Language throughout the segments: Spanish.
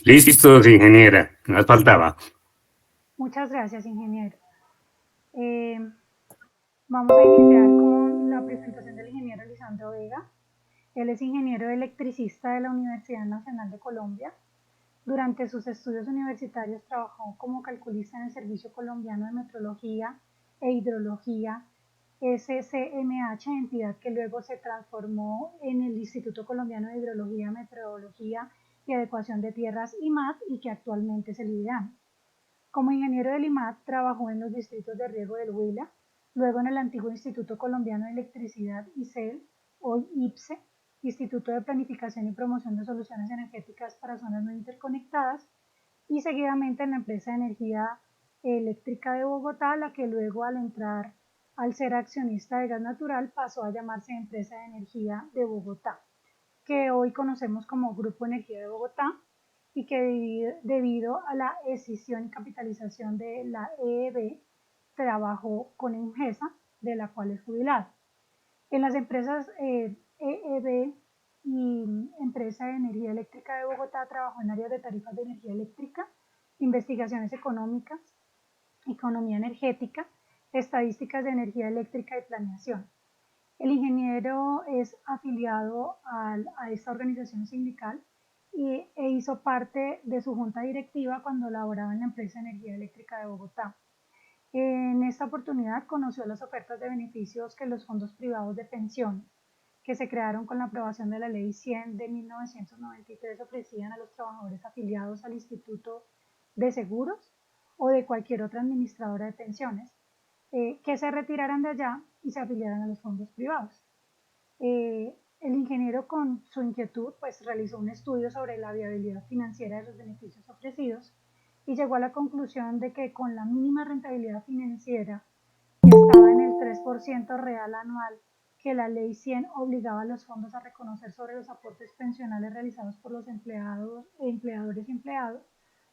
Listo, ingeniera, nos faltaba. Muchas gracias, ingeniero. Eh, Vamos a iniciar con la presentación del ingeniero Lisandro Vega. Él es ingeniero electricista de la Universidad Nacional de Colombia. Durante sus estudios universitarios trabajó como calculista en el Servicio Colombiano de Metrología e Hidrología, SCMH, entidad que luego se transformó en el Instituto Colombiano de Hidrología, Meteorología y Adecuación de Tierras, IMAT, y que actualmente es el IDEAM. Como ingeniero del IMAT, trabajó en los distritos de riego del Huila, luego en el antiguo Instituto Colombiano de Electricidad, ICEL, hoy IPSE, Instituto de Planificación y Promoción de Soluciones Energéticas para Zonas No Interconectadas, y seguidamente en la empresa de energía eléctrica de Bogotá, la que luego al ser accionista de gas natural pasó a llamarse Empresa de Energía de Bogotá, que hoy conocemos como Grupo Energía de Bogotá, y que debido a la escisión y capitalización de la EEB, trabajó con Engesa, de la cual es jubilado. En las empresas EEB y Empresa de Energía Eléctrica de Bogotá trabajó en áreas de tarifas de energía eléctrica, investigaciones económicas, economía energética, estadísticas de energía eléctrica y planeación. El ingeniero es afiliado a esta organización sindical e hizo parte de su junta directiva cuando laboraba en la empresa de energía eléctrica de Bogotá. En esta oportunidad conoció las ofertas de beneficios que los fondos privados de pensiones, que se crearon con la aprobación de la Ley 100 de 1993, ofrecían a los trabajadores afiliados al Instituto de Seguros o de cualquier otra administradora de pensiones, que se retiraran de allá y se afiliaran a los fondos privados. El ingeniero, con su inquietud, pues realizó un estudio sobre la viabilidad financiera de los beneficios ofrecidos y llegó a la conclusión de que con la mínima rentabilidad financiera, que estaba en el 3% real anual, que la Ley 100 obligaba a los fondos a reconocer sobre los aportes pensionales realizados por los empleadores y empleados,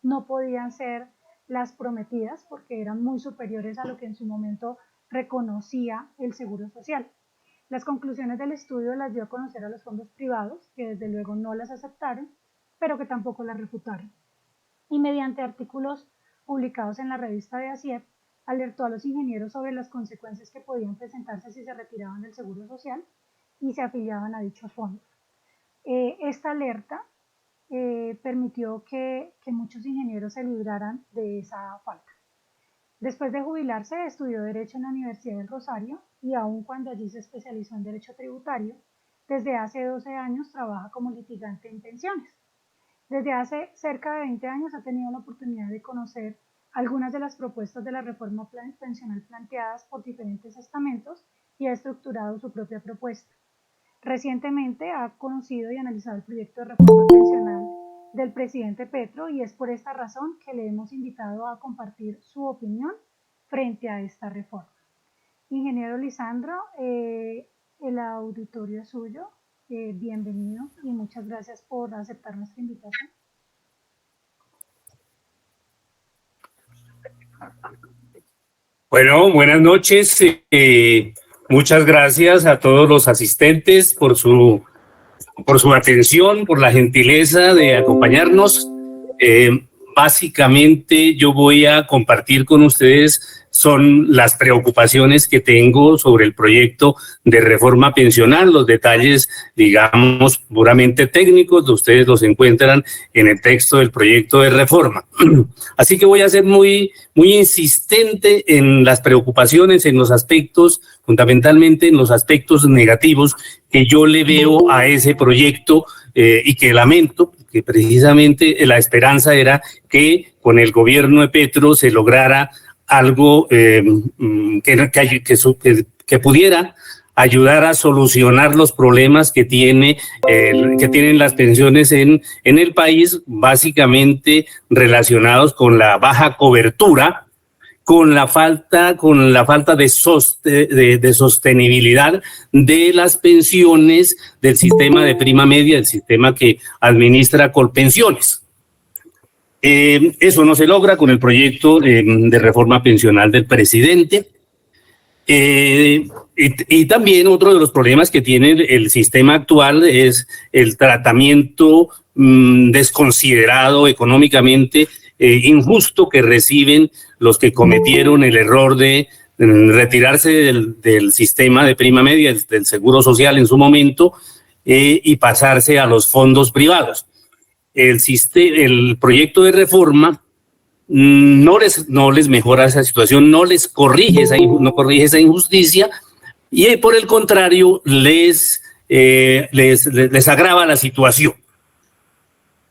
no podían ser las prometidas porque eran muy superiores a lo que en su momento reconocía el Seguro Social. Las conclusiones del estudio las dio a conocer a los fondos privados, que desde luego no las aceptaron, pero que tampoco las refutaron. Y mediante artículos publicados en la revista de ACIEP, alertó a los ingenieros sobre las consecuencias que podían presentarse si se retiraban del Seguro Social y se afiliaban a dichos fondos. Esta alerta permitió que muchos ingenieros se libraran de esa falta. Después de jubilarse, estudió Derecho en la Universidad del Rosario y aun cuando allí se especializó en Derecho Tributario, desde hace 12 años trabaja como litigante en pensiones. Desde hace cerca de 20 años ha tenido la oportunidad de conocer algunas de las propuestas de la reforma pensional planteadas por diferentes estamentos y ha estructurado su propia propuesta. Recientemente ha conocido y analizado el proyecto de reforma pensional del presidente Petro y es por esta razón que le hemos invitado a compartir su opinión frente a esta reforma. Ingeniero Lisandro, el auditorio es suyo. Bienvenido y muchas gracias por aceptar nuestra invitación. Bueno, buenas noches. Muchas gracias a todos los asistentes por su atención, por la gentileza de acompañarnos. Básicamente yo voy a compartir con ustedes son las preocupaciones que tengo sobre el proyecto de reforma pensional. Los detalles, digamos, puramente técnicos, ustedes los encuentran en el texto del proyecto de reforma. Así que voy a ser muy insistente en las preocupaciones, en los aspectos, fundamentalmente en los aspectos negativos que yo le veo a ese proyecto y que lamento, que precisamente la esperanza era que con el gobierno de Petro se lograra algo que pudiera ayudar a solucionar los problemas que tienen las pensiones en el país, básicamente relacionados con la baja cobertura, con la falta de sostenibilidad de las pensiones del sistema de prima media, del sistema que administra Colpensiones. Eso no se logra con el proyecto de reforma pensional del presidente. Y también otro de los problemas que tiene el sistema actual es el tratamiento desconsiderado económicamente, injusto que reciben los que cometieron el error de retirarse del sistema de prima media, del seguro social en su momento, y pasarse a los fondos privados. El proyecto de reforma no les mejora esa situación, no les corrige esa injusticia, y por el contrario les agrava la situación.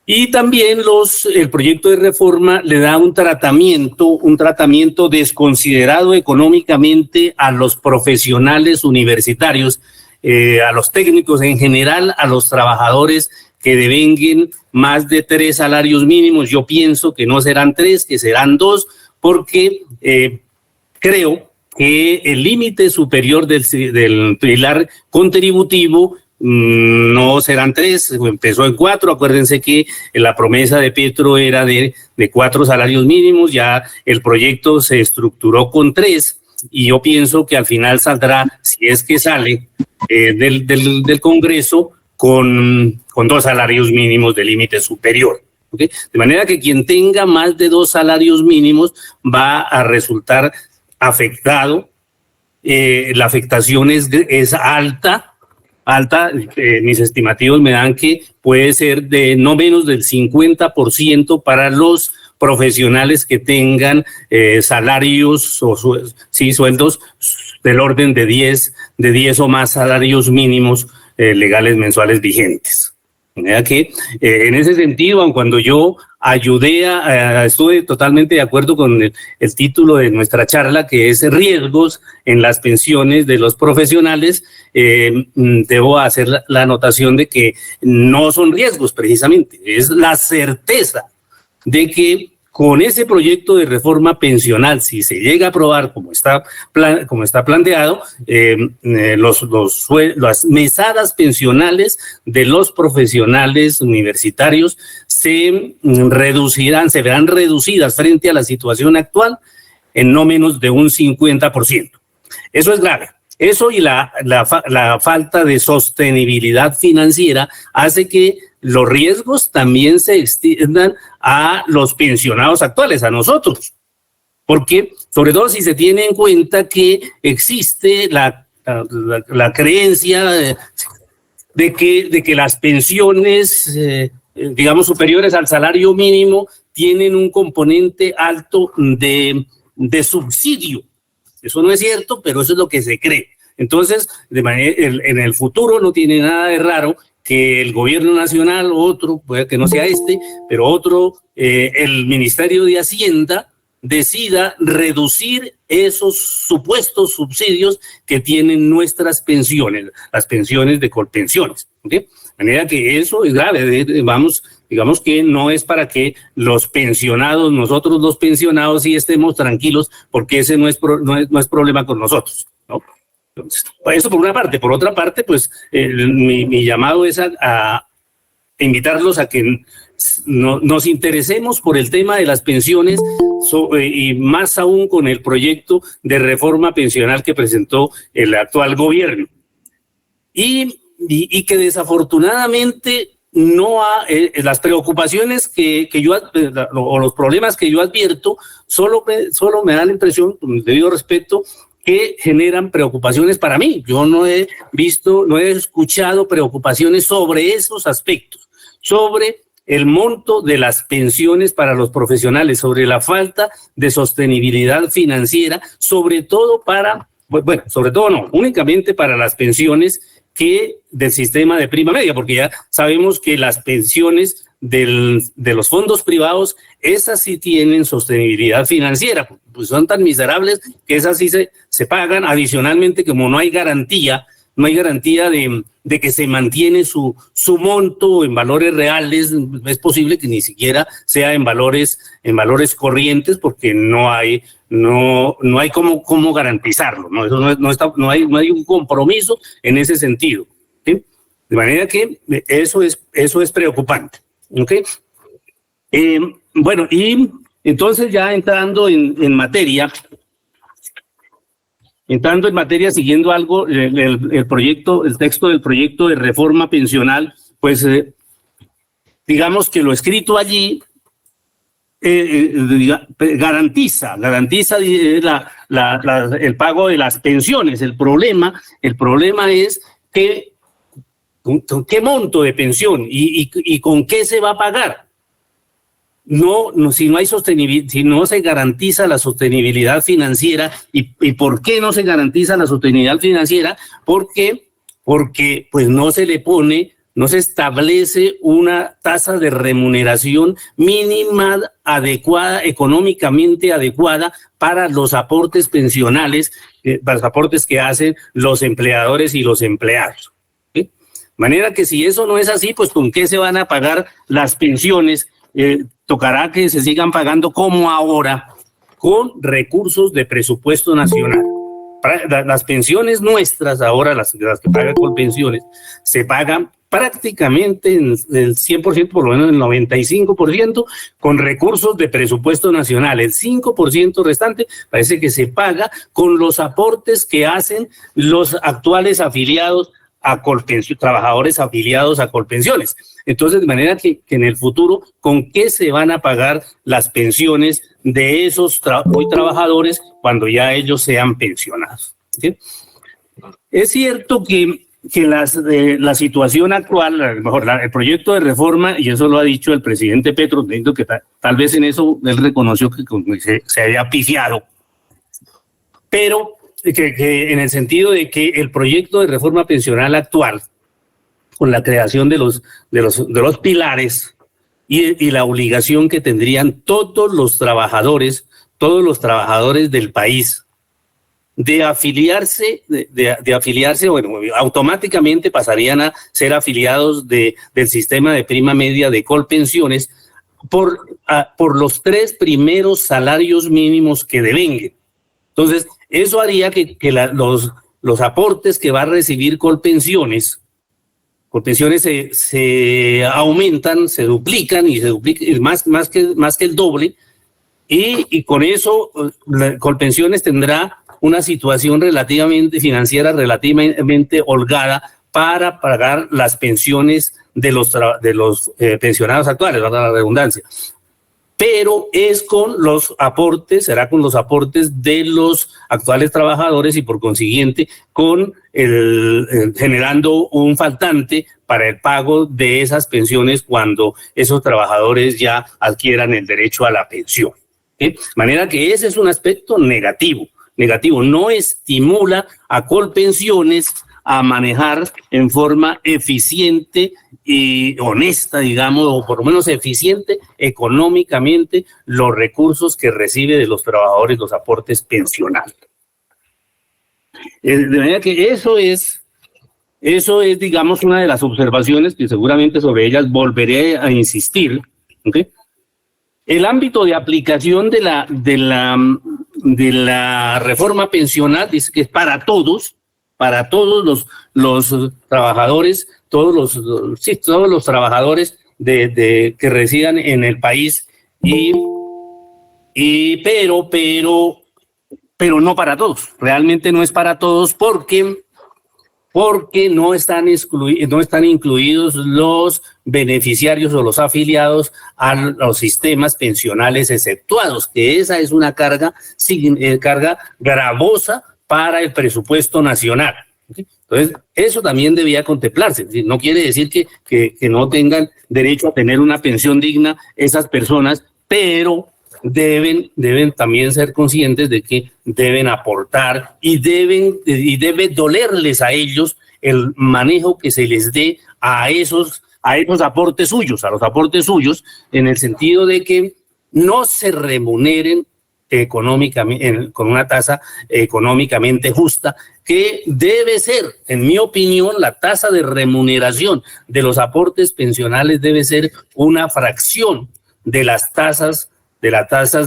Y también el proyecto de reforma le da un tratamiento desconsiderado económicamente a los profesionales universitarios, a los técnicos en general, a los trabajadores que devenguen más de 3 salarios mínimos. Yo pienso que no serán 3, que serán 2, porque creo que el límite superior del pilar contributivo no serán 3, empezó en 4. Acuérdense que la promesa de Petro era de 4 salarios mínimos, ya el proyecto se estructuró con 3, y yo pienso que al final saldrá, si es que sale del Congreso, con 2 salarios mínimos de límite superior. ¿Okay? De manera que quien tenga más de 2 salarios mínimos va a resultar afectado. La afectación es alta, mis estimativos me dan que puede ser de no menos del 50% para los profesionales que tengan salarios o sueldos del orden de 10 o más salarios mínimos legales mensuales vigentes. De manera que en ese sentido, aun cuando yo estuve totalmente de acuerdo con el título de nuestra charla, que es riesgos en las pensiones de los profesionales, debo hacer la anotación de que no son riesgos precisamente, es la certeza de que con ese proyecto de reforma pensional, si se llega a aprobar como está planteado, las mesadas pensionales de los profesionales universitarios se verán reducidas frente a la situación actual en no menos de un 50%. Eso es grave. Eso y la falta de sostenibilidad financiera hace que los riesgos también se extiendan a los pensionados actuales, a nosotros. Porque, sobre todo si se tiene en cuenta que existe la creencia de que las pensiones, digamos, superiores al salario mínimo, tienen un componente alto de subsidio. Eso no es cierto, pero eso es lo que se cree. Entonces, en el futuro no tiene nada de raro que el gobierno nacional, otro, puede que no sea pero otro, el Ministerio de Hacienda, decida reducir esos supuestos subsidios que tienen nuestras pensiones, las pensiones de Colpensiones. ¿Okay? De manera que eso es grave. Digamos que no es para que nosotros los pensionados, sí estemos tranquilos, porque ese no es problema con nosotros, ¿no? Entonces, eso por una parte. Por otra parte, pues mi llamado es a invitarlos a que nos interesemos por el tema de las pensiones y más aún con el proyecto de reforma pensional que presentó el actual gobierno. Y que desafortunadamente las preocupaciones que yo o los problemas que yo advierto solo me da la impresión, con debido respeto, que generan preocupaciones para mí. Yo no he escuchado preocupaciones sobre esos aspectos, sobre el monto de las pensiones para los profesionales, sobre la falta de sostenibilidad financiera, sobre todo únicamente para las pensiones del sistema de prima media, porque ya sabemos que las pensiones de los fondos privados, esas sí tienen sostenibilidad financiera, pues son tan miserables que esas sí se pagan. Adicionalmente, como no hay garantía de que se mantiene su monto en valores reales, es posible que ni siquiera sea en valores corrientes, porque no hay cómo garantizarlo, ¿no? Eso no hay un compromiso en ese sentido, ¿sí? De manera que eso es preocupante, ¿ok? Bueno, y entonces ya entrando en materia, siguiendo algo, el texto del proyecto de reforma pensional, pues digamos que lo escrito allí garantiza el pago de las pensiones. El problema es que ¿con qué monto de pensión y con qué se va a pagar? No, si no hay sostenibilidad, si no se garantiza la sostenibilidad financiera, ¿y por qué no se garantiza la sostenibilidad financiera? Porque pues no se establece una tasa de remuneración mínima adecuada, económicamente adecuada para los aportes pensionales, para los aportes que hacen los empleadores y los empleados. ¿Sí? De manera que si eso no es así, pues ¿con qué se van a pagar las pensiones? Tocará que se sigan pagando como ahora, con recursos de presupuesto nacional. Las pensiones nuestras, ahora las que pagan con pensiones, se pagan prácticamente en el 100%, por lo menos el 95%, con recursos de presupuesto nacional. El 5% restante parece que se paga con los aportes que hacen los actuales afiliados a Colpensiones, trabajadores afiliados a Colpensiones. Entonces, de manera que en el futuro, ¿con qué se van a pagar las pensiones de esos hoy trabajadores cuando ya ellos sean pensionados? ¿Sí? Es cierto que la situación actual, a lo mejor el proyecto de reforma, y eso lo ha dicho el presidente Petro, que tal vez en eso él reconoció que se haya pifiado, pero que en el sentido de que el proyecto de reforma pensional actual, con la creación de los pilares y la obligación que tendrían todos los trabajadores del país de afiliarse, bueno, automáticamente pasarían a ser afiliados del sistema de prima media de Colpensiones por los 3 primeros salarios mínimos que devenguen. Entonces, eso haría que los aportes que va a recibir Colpensiones se aumentan, se duplican más que el doble, y con eso Colpensiones tendrá una situación financiera relativamente holgada para pagar las pensiones de los pensionados actuales, valga la redundancia. Pero será con los aportes de los actuales trabajadores y por consiguiente generando un faltante para el pago de esas pensiones cuando esos trabajadores ya adquieran el derecho a la pensión. ¿Sí? De manera que ese es un aspecto negativo, no estimula a Colpensiones a manejar en forma eficiente y honesta, digamos, o por lo menos eficiente económicamente los recursos que recibe de los trabajadores, los aportes pensionales. De manera que eso es, digamos, una de las observaciones que seguramente sobre ellas volveré a insistir. ¿Okay? El ámbito de aplicación de la reforma pensional dice que es para todos los trabajadores, todos los trabajadores que residan en el país, pero no para todos. Realmente no es para todos porque no están incluidos los beneficiarios o los afiliados a los sistemas pensionales exceptuados, que esa es una carga gravosa para el presupuesto nacional. Entonces, eso también debía contemplarse. No quiere decir que no tengan derecho a tener una pensión digna esas personas, pero deben también ser conscientes de que deben aportar y debe dolerles a ellos el manejo que se les dé a esos aportes suyos, en el sentido de que no se remuneren económicamente, con una tasa económicamente justa, que debe ser, en mi opinión, la tasa de remuneración de los aportes pensionales debe ser una fracción de las tasas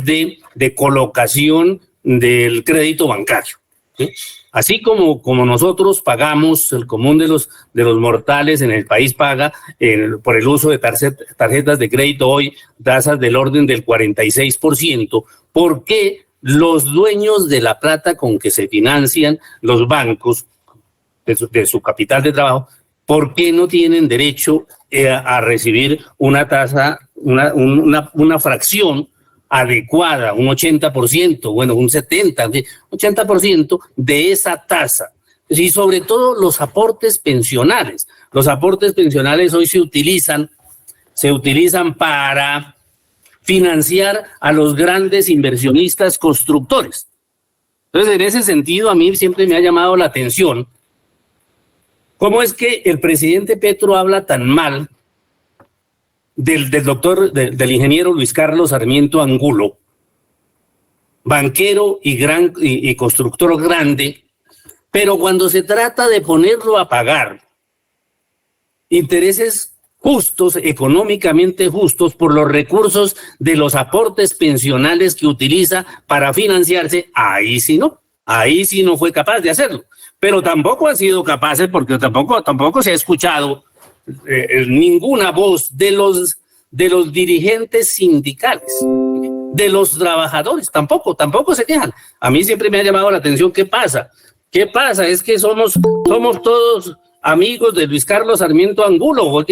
de colocación del crédito bancario. ¿Sí? Así como nosotros pagamos, el común de los mortales en el país paga por el uso de tarjetas de crédito hoy tasas del orden del 46%, ¿por qué los dueños de la plata con que se financian los bancos de su capital de trabajo ¿por qué no tienen derecho a recibir una tasa, una fracción adecuada, un 80%, bueno, un 70%, 80% de esa tasa? Y sobre todo los aportes pensionales. Los aportes pensionales hoy se utilizan para financiar a los grandes inversionistas constructores. Entonces, en ese sentido, a mí siempre me ha llamado la atención cómo es que el presidente Petro habla tan mal del ingeniero Luis Carlos Sarmiento Angulo, banquero y constructor grande, pero cuando se trata de ponerlo a pagar intereses justos, económicamente justos, por los recursos de los aportes pensionales que utiliza para financiarse, ahí sí no fue capaz de hacerlo. Pero tampoco ha sido capaz, porque tampoco se ha escuchado ninguna voz de los dirigentes sindicales, de los trabajadores, tampoco se quejan. A mí siempre me ha llamado la atención, ¿qué pasa? Es que somos todos amigos de Luis Carlos Sarmiento Angulo, o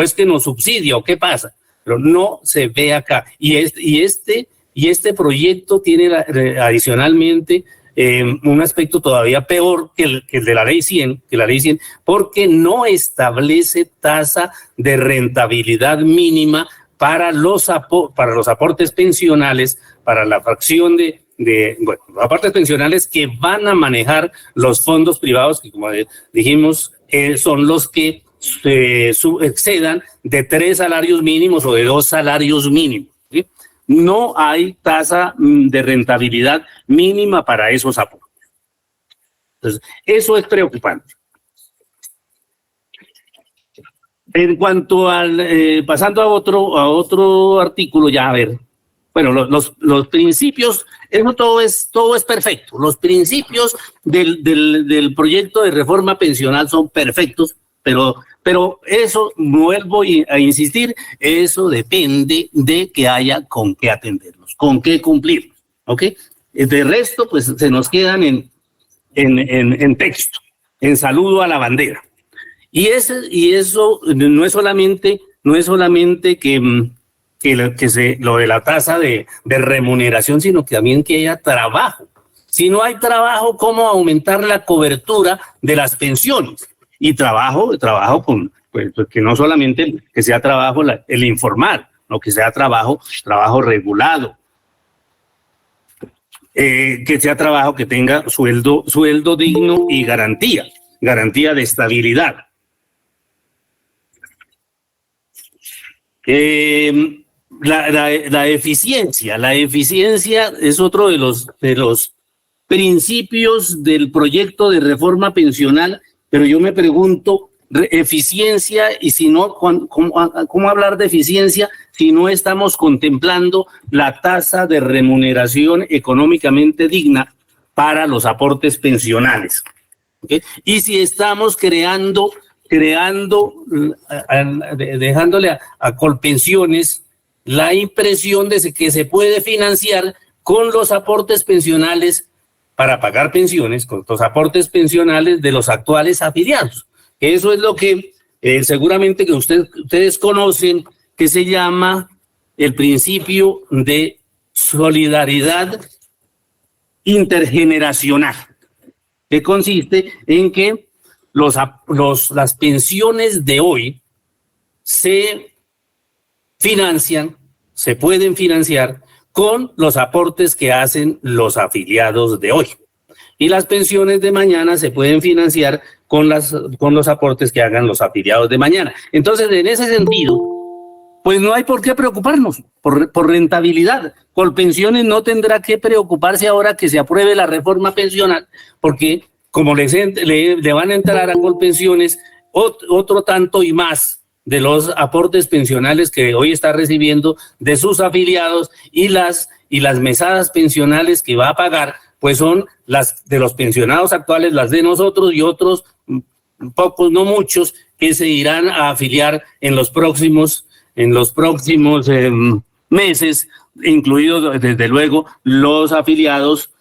es que nos subsidia, o qué pasa, pero no se ve acá. Y este proyecto tiene adicionalmente un aspecto todavía peor que el de la ley 100, porque no establece tasa de rentabilidad mínima para los aportes pensionales, para la fracción los aportes pensionales que van a manejar los fondos privados, que como dijimos, son los que excedan de 3 salarios mínimos o de 2 salarios mínimos, ¿sí? No hay tasa de rentabilidad mínima para esos aportes. Entonces, eso es preocupante. En cuanto pasando a otro artículo, ya a ver, bueno, los principios, eso todo es perfecto. Los principios del proyecto de reforma pensional son perfectos, pero eso, vuelvo a insistir, eso depende de que haya con qué atenderlos, con qué cumplirlos, ¿ok? De resto, pues se nos quedan en texto, en saludo a la bandera. Y eso no es solamente lo de la tasa de remuneración, sino que también que haya trabajo. Si no hay trabajo, ¿cómo aumentar la cobertura de las pensiones? Y trabajo con, pues que no solamente que sea trabajo el informal, no, que sea trabajo regulado, que sea trabajo que tenga sueldo digno y garantía de estabilidad. La eficiencia es otro de los principios del proyecto de reforma pensional, pero yo me pregunto, eficiencia, y si no, ¿cómo hablar de eficiencia si no estamos contemplando la tasa de remuneración económicamente digna para los aportes pensionales? ¿Okay? Y si estamos dejándole a Colpensiones la impresión de que se puede financiar con los aportes pensionales para pagar pensiones, con los aportes pensionales de los actuales afiliados. Eso es lo que seguramente que ustedes conocen, que se llama el principio de solidaridad intergeneracional, que consiste en que las pensiones de hoy se pueden financiar con los aportes que hacen los afiliados de hoy. Y las pensiones de mañana se pueden financiar con los aportes que hagan los afiliados de mañana. Entonces, en ese sentido, pues no hay por qué preocuparnos por rentabilidad. Colpensiones no tendrá que preocuparse ahora que se apruebe la reforma pensional, porque como le van a entrar a Colpensiones otro tanto y más de los aportes pensionales que hoy está recibiendo de sus afiliados, y las mesadas pensionales que va a pagar, pues son las de los pensionados actuales, las de nosotros y otros pocos, no muchos, que se irán a afiliar en los próximos meses, incluidos desde luego los afiliados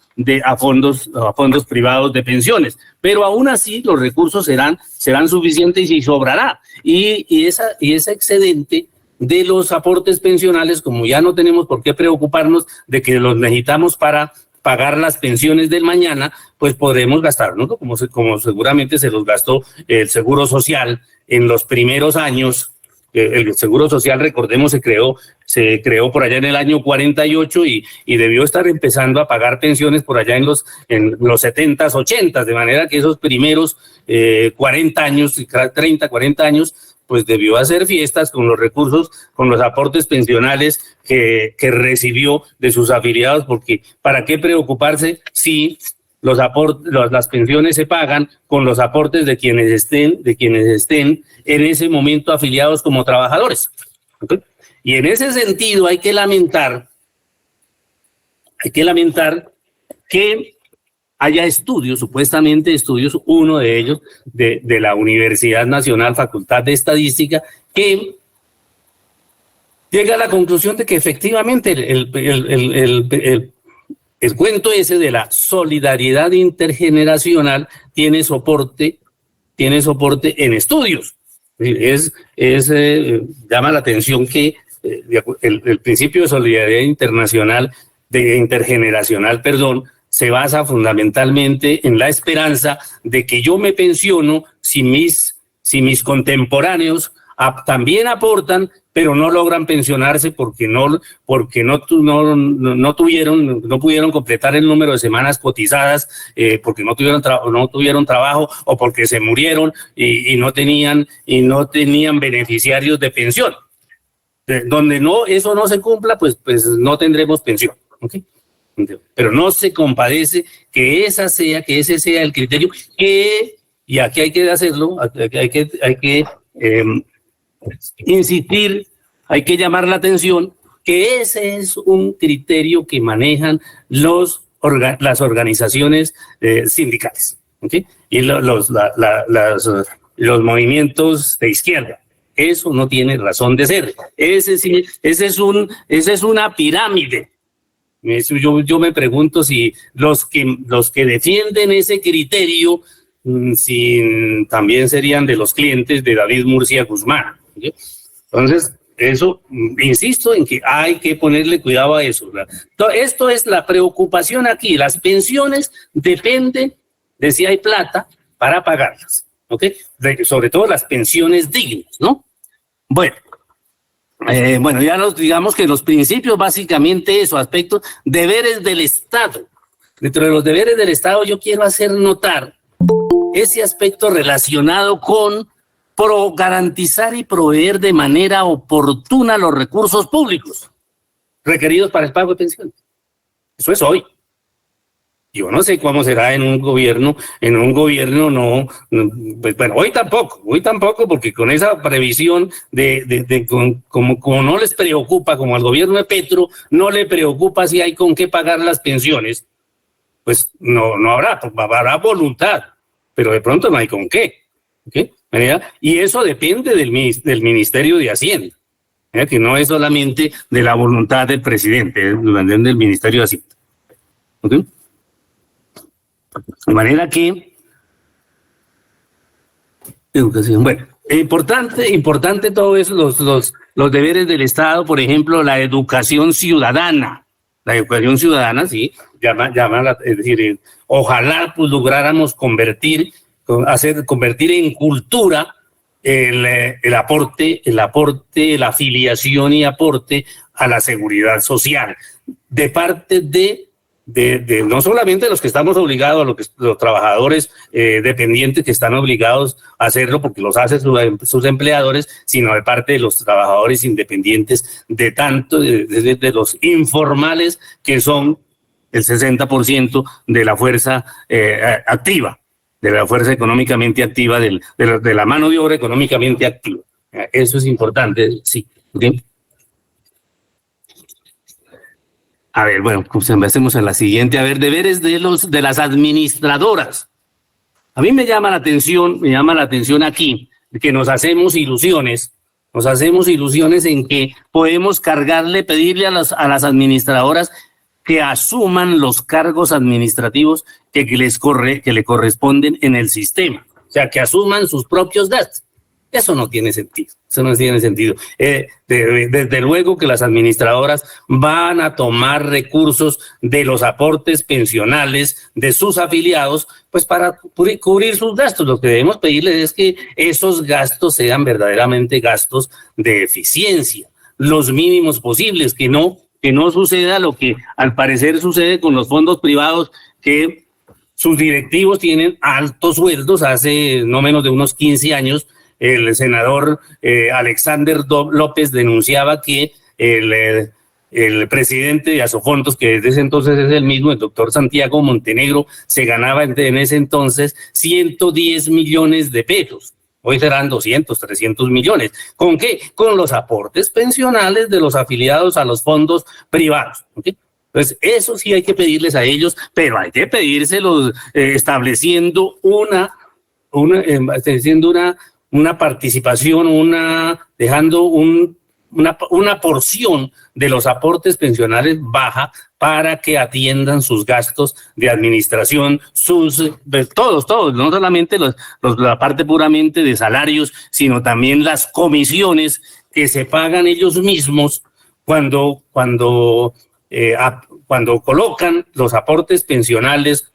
a fondos privados de pensiones. Pero aún así los recursos serán suficientes y sobrará. Y ese excedente de los aportes pensionales, como ya no tenemos por qué preocuparnos de que los necesitamos para pagar las pensiones del mañana, pues podremos gastarnos, ¿no? Como seguramente se los gastó el Seguro Social en los primeros años. El Seguro Social, recordemos, se creó por allá en el año 48 y debió estar empezando a pagar pensiones por allá en los 70s, 80s, de manera que esos primeros 40 años, 30, 40 años, pues debió hacer fiestas con los recursos, con los aportes pensionales que recibió de sus afiliados, porque ¿para qué preocuparse si las pensiones se pagan con los aportes de quienes estén en ese momento afiliados como trabajadores? ¿Okay? Y en ese sentido hay que lamentar que haya estudios, supuestamente estudios, uno de ellos de la Universidad Nacional, Facultad de Estadística, que llega a la conclusión de que efectivamente el cuento ese de la solidaridad intergeneracional tiene soporte en estudios. Llama la atención que el principio de solidaridad intergeneracional, se basa fundamentalmente en la esperanza de que yo me pensiono si mis contemporáneos también aportan, pero no logran pensionarse porque no pudieron completar el número de semanas cotizadas, porque no tuvieron trabajo o porque se murieron y no tenían beneficiarios de pensión. Donde eso no se cumpla, pues no tendremos pensión, ¿okay? Pero no se compadece que ese sea el criterio y aquí hay que hacerlo, hay que insistir, hay que llamar la atención que ese es un criterio que manejan las organizaciones sindicales, ¿okay? Y los movimientos de izquierda. Eso no tiene razón de ser. Ese es una pirámide. Yo me pregunto si los que defienden ese criterio también serían de los clientes de David Murcia Guzmán, ¿sí? Entonces, eso, insisto en que hay que ponerle cuidado a eso. Esto es la preocupación aquí. Las pensiones dependen de si hay plata para pagarlas, ¿ok? Sobre todo las pensiones dignas, ¿no? Bueno, ya digamos que los principios, básicamente eso, aspectos, deberes del Estado. Dentro de los deberes del Estado yo quiero hacer notar ese aspecto relacionado con garantizar y proveer de manera oportuna los recursos públicos requeridos para el pago de pensiones. Eso es hoy. Yo no sé cómo será en un gobierno no, pues bueno, hoy tampoco, porque con esa previsión como no les preocupa, como al gobierno de Petro, no le preocupa si hay con qué pagar las pensiones, pues no habrá voluntad, pero de pronto no hay con qué, ¿okay? Y eso depende del Ministerio de Hacienda, que no es solamente de la voluntad del presidente, es del Ministerio de Hacienda, ¿okay? De manera que educación, bueno, importante todo eso, los deberes del Estado, por ejemplo, la educación ciudadana, sí, es decir, ojalá pues lográramos convertir en cultura el aporte, la afiliación y aporte a la seguridad social, de parte de no solamente los que estamos obligados, los trabajadores dependientes que están obligados a hacerlo porque los hacen sus empleadores, sino de parte de los trabajadores independientes, de los informales, que son el 60% de la fuerza activa, de la fuerza económicamente activa, de la mano de obra económicamente activa. Eso es importante, sí. ¿Okay? A ver, bueno, pues empecemos a la siguiente. A ver, deberes de las administradoras. A mí me llama la atención aquí que nos hacemos ilusiones en que podemos pedirle a las administradoras que asuman los cargos administrativos que le corresponden en el sistema. O sea, que asuman sus propios gastos. Eso no tiene sentido. Eso no tiene sentido. Desde luego que las administradoras van a tomar recursos de los aportes pensionales de sus afiliados, pues para cubrir sus gastos. Lo que debemos pedirles es que esos gastos sean verdaderamente gastos de eficiencia, los mínimos posibles, que no suceda lo que al parecer sucede con los fondos privados, que sus directivos tienen altos sueldos. Hace no menos de unos 15 años, el senador Alexander López denunciaba que el presidente de Asofondos, que desde ese entonces es el mismo, el doctor Santiago Montenegro, se ganaba en ese entonces 110 millones de pesos. Hoy serán 200, 300 millones. ¿Con qué? Con los aportes pensionales de los afiliados a los fondos privados. ¿Okay? Entonces, eso sí hay que pedirles a ellos, pero hay que pedírselos estableciendo una participación, dejando una porción de los aportes pensionales baja para que atiendan sus gastos de administración, todos, no solamente la parte puramente de salarios, sino también las comisiones que se pagan ellos mismos cuando colocan los aportes pensionales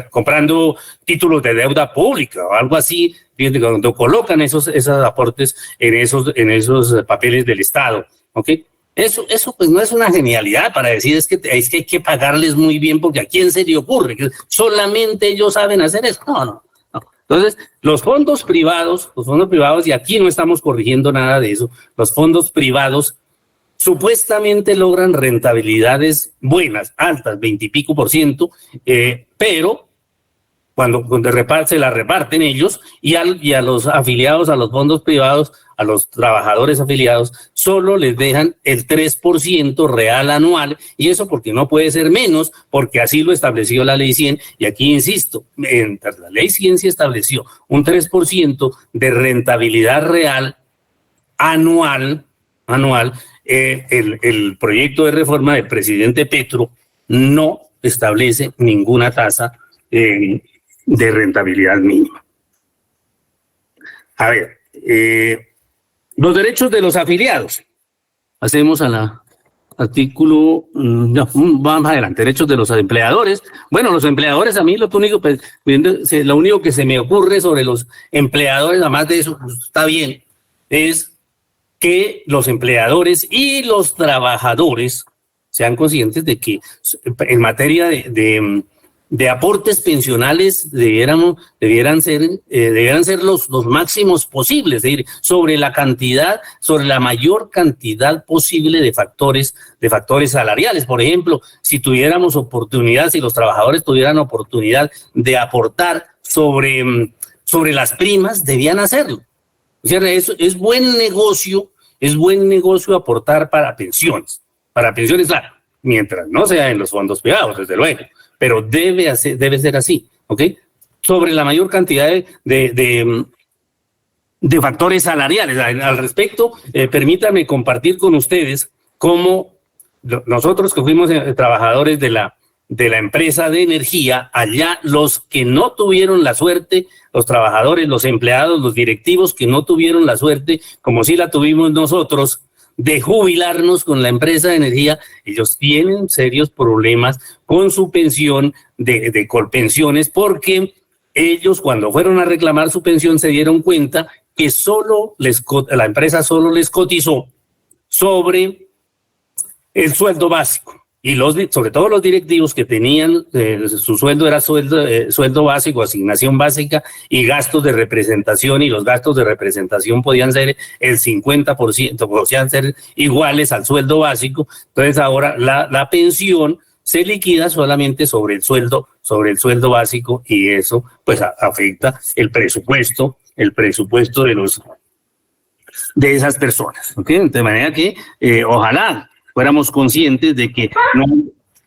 comprando títulos de deuda pública o algo así, cuando colocan esos aportes en esos papeles del Estado, ¿ok? Eso pues no es una genialidad para decir es que hay que pagarles muy bien, porque ¿a quién se le ocurre? Que solamente ellos saben hacer eso. No. Entonces, los fondos privados, y aquí no estamos corrigiendo nada de eso, los fondos privados supuestamente logran rentabilidades buenas, altas, 20 y pico %, pero cuando se la reparten ellos y a los afiliados a los fondos privados, a los trabajadores afiliados, solo les dejan el 3% real anual, y eso porque no puede ser menos, porque así lo estableció la Ley 100, y aquí insisto, la Ley 100 sí estableció un 3% de rentabilidad real anual. El proyecto de reforma del presidente Petro no establece ninguna tasa de rentabilidad mínima. A ver, los derechos de los afiliados. Hacemos artículo, vamos adelante, derechos de los empleadores. Bueno, los empleadores, a mí lo único que se me ocurre sobre los empleadores, además de eso, pues, está bien, es que los empleadores y los trabajadores sean conscientes de que en materia de aportes pensionales debieran ser los máximos posibles, es decir, sobre la mayor cantidad posible de factores salariales. Por ejemplo, si los trabajadores tuvieran oportunidad de aportar sobre las primas, debían hacerlo. O sea, eso es buen negocio aportar para pensiones. Para pensiones, claro, mientras no sea en los fondos privados, desde luego, pero debe ser así, ¿ok? Sobre la mayor cantidad de factores salariales. Al respecto, permítanme compartir con ustedes cómo nosotros, que fuimos trabajadores de la empresa de energía, allá los que no tuvieron la suerte, los trabajadores, los empleados, los directivos que no tuvieron la suerte, como sí la tuvimos nosotros, de jubilarnos con la empresa de energía, ellos tienen serios problemas con su pensión de Colpensiones, porque ellos, cuando fueron a reclamar su pensión, se dieron cuenta que la empresa solo les cotizó sobre el sueldo básico. Y sobre todo los directivos que tenían, su sueldo era sueldo básico, asignación básica y gastos de representación, y los gastos de representación podían ser el 50%, podían ser iguales al sueldo básico. Entonces ahora la pensión se liquida solamente sobre el sueldo básico, y eso pues afecta el presupuesto de esas personas, ¿okay? De manera que ojalá fuéramos conscientes de que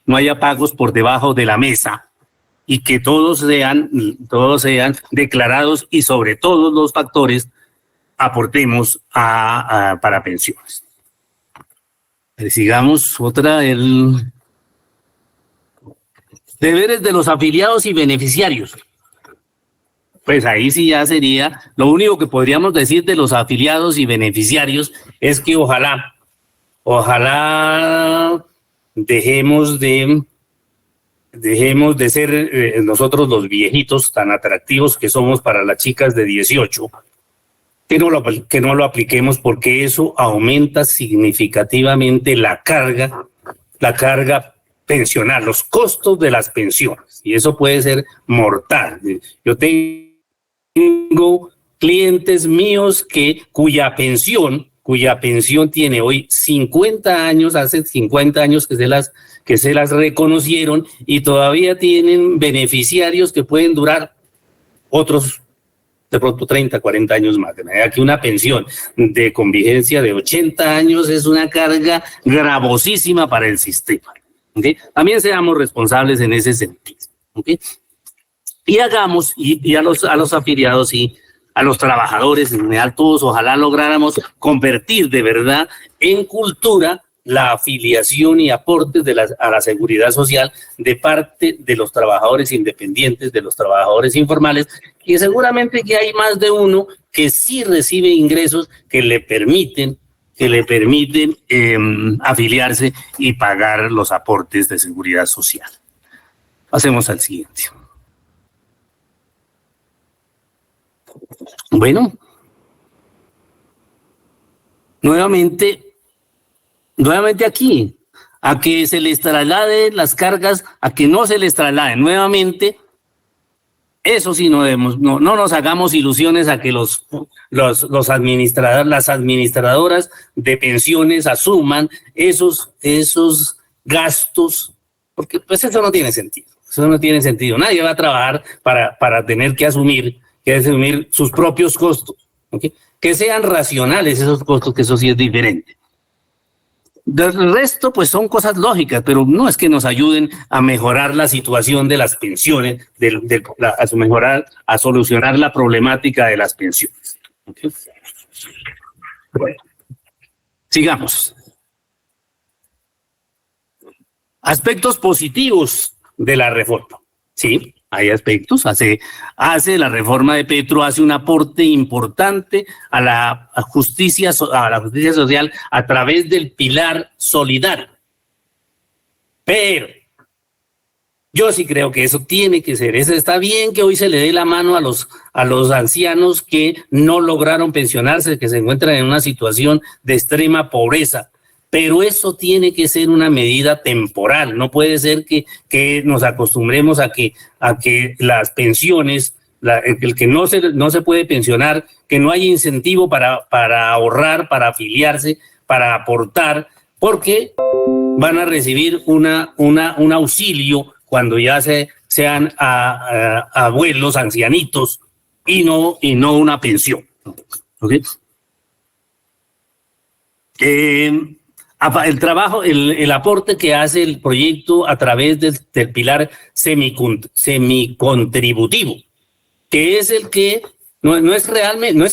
no haya pagos por debajo de la mesa, y que todos sean declarados, y sobre todos los factores aportemos para pensiones. Sigamos otra, deberes de los afiliados y beneficiarios. Pues ahí sí ya sería, lo único que podríamos decir de los afiliados y beneficiarios es que ojalá dejemos de ser nosotros los viejitos tan atractivos que somos para las chicas de 18, que no lo apliquemos, porque eso aumenta significativamente la carga pensional, los costos de las pensiones, y eso puede ser mortal. Yo tengo clientes míos cuya pensión tiene hoy 50 años, hace 50 años que se las reconocieron, y todavía tienen beneficiarios que pueden durar otros de pronto 30, 40 años más. De manera que una pensión con vigencia de 80 años es una carga gravosísima para el sistema. ¿Okay? También seamos responsables en ese sentido. ¿Okay? Y hagamos, y a los afiliados y a los trabajadores en general, todos ojalá lográramos convertir de verdad en cultura la afiliación y aportes a la seguridad social de parte de los trabajadores independientes, de los trabajadores informales, y seguramente que hay más de uno que sí recibe ingresos que le permiten afiliarse y pagar los aportes de seguridad social. Pasemos al siguiente. Bueno, nuevamente aquí, a que se les trasladen las cargas, a que no se les trasladen nuevamente. Eso sí, no nos hagamos ilusiones a que las administradoras de pensiones asuman esos gastos, porque pues eso no tiene sentido. Eso no tiene sentido. Nadie va a trabajar para tener que asumir sus propios costos. ¿Okay? Que sean racionales esos costos, que eso sí es diferente. Del resto, pues son cosas lógicas, pero no es que nos ayuden a mejorar la situación de las pensiones, a solucionar la problemática de las pensiones. ¿Okay? Bueno, sigamos. Aspectos positivos de la reforma. Sí, hay aspectos. Hace la reforma de Petro, hace un aporte importante a la justicia social a través del pilar solidario. Pero yo sí creo que eso tiene que ser. Está bien que hoy se le dé la mano a los ancianos que no lograron pensionarse, que se encuentran en una situación de extrema pobreza. Pero eso tiene que ser una medida temporal. No puede ser que nos acostumbremos a que las pensiones, el que no se puede pensionar, que no hay incentivo para ahorrar, para afiliarse, para aportar, porque van a recibir un auxilio cuando ya sean abuelos, ancianitos, y no una pensión. ¿Okay? El aporte que hace el proyecto a través del pilar semicontributivo, que es el que no es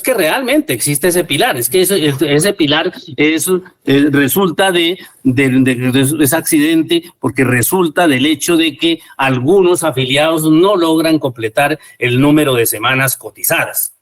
que realmente existe ese pilar, es que ese pilar resulta es accidente, porque resulta del hecho de que algunos afiliados no logran completar el número de semanas cotizadas,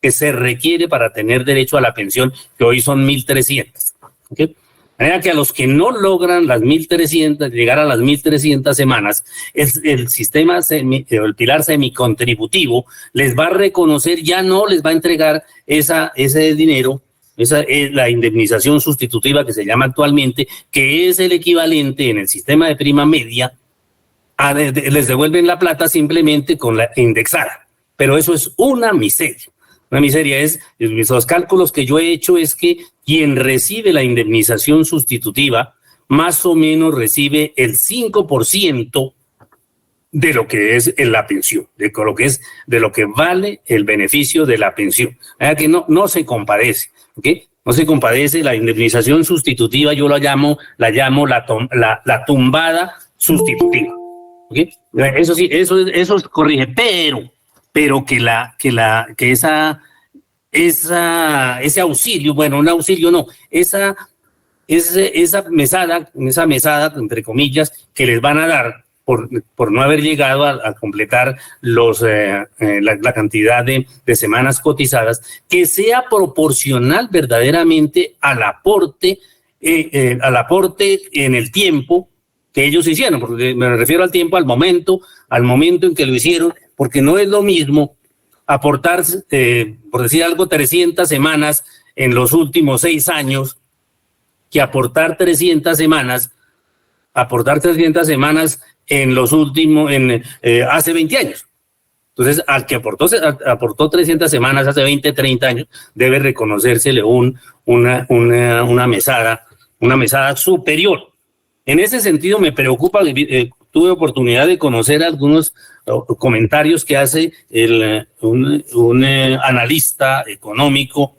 que se requiere para tener derecho a la pensión, que hoy son 1.300. ¿Okay? De manera que a los que no logran llegar a las 1.300 semanas, el sistema, el pilar semicontributivo les va a reconocer, ya no les va a entregar ese dinero, esa es la indemnización sustitutiva que se llama actualmente, que es el equivalente en el sistema de prima media, les devuelven la plata simplemente con la indexada. Pero eso es una miseria. Una miseria los cálculos que yo he hecho es que quien recibe la indemnización sustitutiva más o menos recibe el 5% de lo que es la pensión, de lo que vale el beneficio de la pensión. Que no se compadece, ¿okay? No se compadece. La indemnización sustitutiva yo la llamo la tumbada sustitutiva. ¿Okay? Eso sí, eso corrige, pero ese auxilio, bueno, un auxilio no, esa mesada, entre comillas, que les van a dar por no haber llegado a completar la cantidad de semanas cotizadas, que sea proporcional verdaderamente al aporte en el tiempo que ellos hicieron, porque me refiero al tiempo, al momento en que lo hicieron, porque no es lo mismo aportar, por decir algo, 300 semanas en los últimos 6 años, que aportar 300 semanas en los últimos, hace 20 años. Entonces, al que aportó 300 semanas hace 20, 30 años, debe reconocérsele una mesada superior. En ese sentido me preocupa, tuve oportunidad de conocer algunos comentarios que hace un analista económico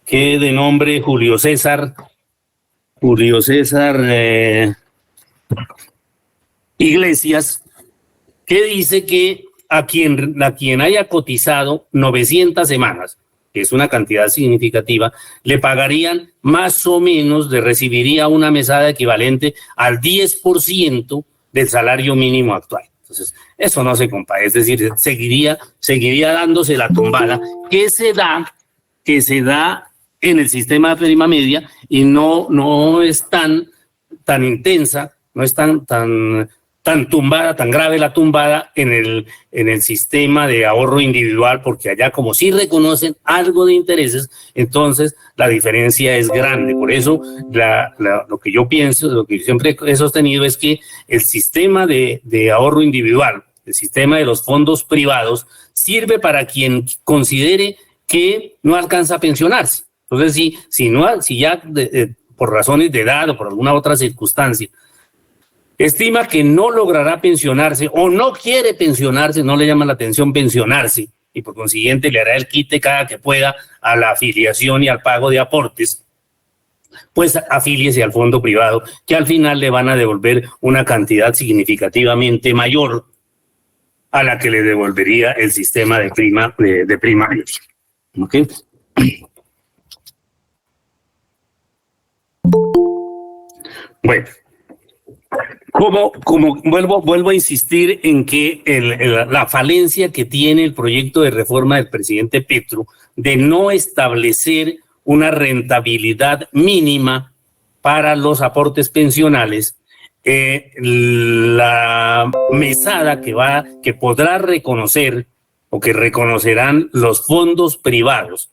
que de nombre Julio César Iglesias, que dice que a quien haya cotizado 900 semanas, que es una cantidad significativa, le pagarían más o menos, recibiría una mesada equivalente al 10% del salario mínimo actual. Entonces, eso no se compara, es decir, seguiría dándose la tumbada que se da en el sistema de prima media, y no es tan intensa, no es tan tumbada, tan grave la tumbada en el sistema de ahorro individual, porque allá, como sí reconocen algo de intereses, entonces la diferencia es grande. Por eso lo que yo pienso, lo que siempre he sostenido, es que el sistema de ahorro individual, el sistema de los fondos privados, sirve para quien considere que no alcanza a pensionarse. Entonces, si ya por razones de edad o por alguna otra circunstancia estima que no logrará pensionarse o no quiere pensionarse, no le llama la atención pensionarse, y por consiguiente le hará el quite cada que pueda a la afiliación y al pago de aportes, pues afíliese al fondo privado, que al final le van a devolver una cantidad significativamente mayor a la que le devolvería el sistema de prima media. ¿Ok? Bueno, como vuelvo a insistir en que la falencia que tiene el proyecto de reforma del presidente Petro de no establecer una rentabilidad mínima para los aportes pensionales, la mesada que podrá reconocer o que reconocerán los fondos privados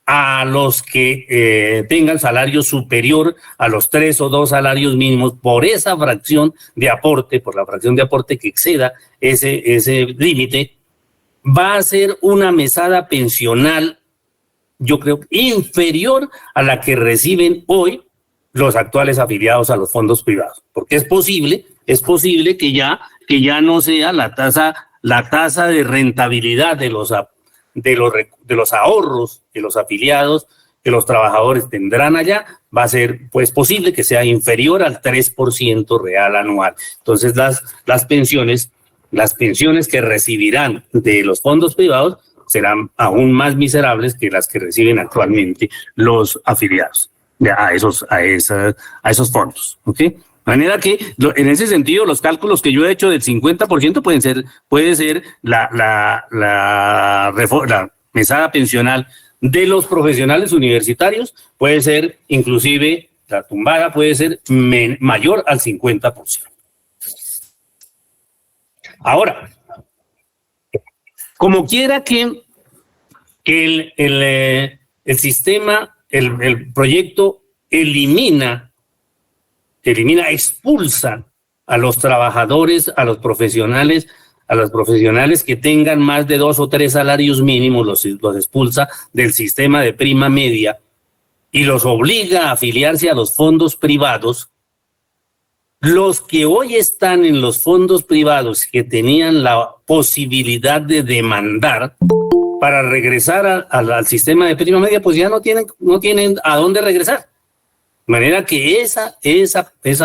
a los que tengan salario superior a los 3 o 2 salarios mínimos por esa fracción de aporte, por la fracción de aporte que exceda ese límite, va a ser una mesada pensional, yo creo, inferior a la que reciben hoy los actuales afiliados a los fondos privados, porque es posible que ya no sea la tasa de rentabilidad de los ahorros de los afiliados que los trabajadores tendrán allá, va a ser pues posible que sea inferior al 3% real anual. Entonces las pensiones que recibirán de los fondos privados serán aún más miserables que las que reciben actualmente los afiliados a esos fondos, ¿ok? De manera que, en ese sentido, los cálculos que yo he hecho del 50% puede ser la mesada pensional de los profesionales universitarios, puede ser, inclusive, la tumbada puede ser mayor al 50%. Ahora, como quiera que el sistema, el proyecto expulsa a los trabajadores, a los profesionales que tengan más de 2 o 3 salarios mínimos, los expulsa del sistema de prima media y los obliga a afiliarse a los fondos privados. Los que hoy están en los fondos privados, que tenían la posibilidad de demandar para regresar al sistema de prima media, pues ya no tienen a dónde regresar. De manera que esa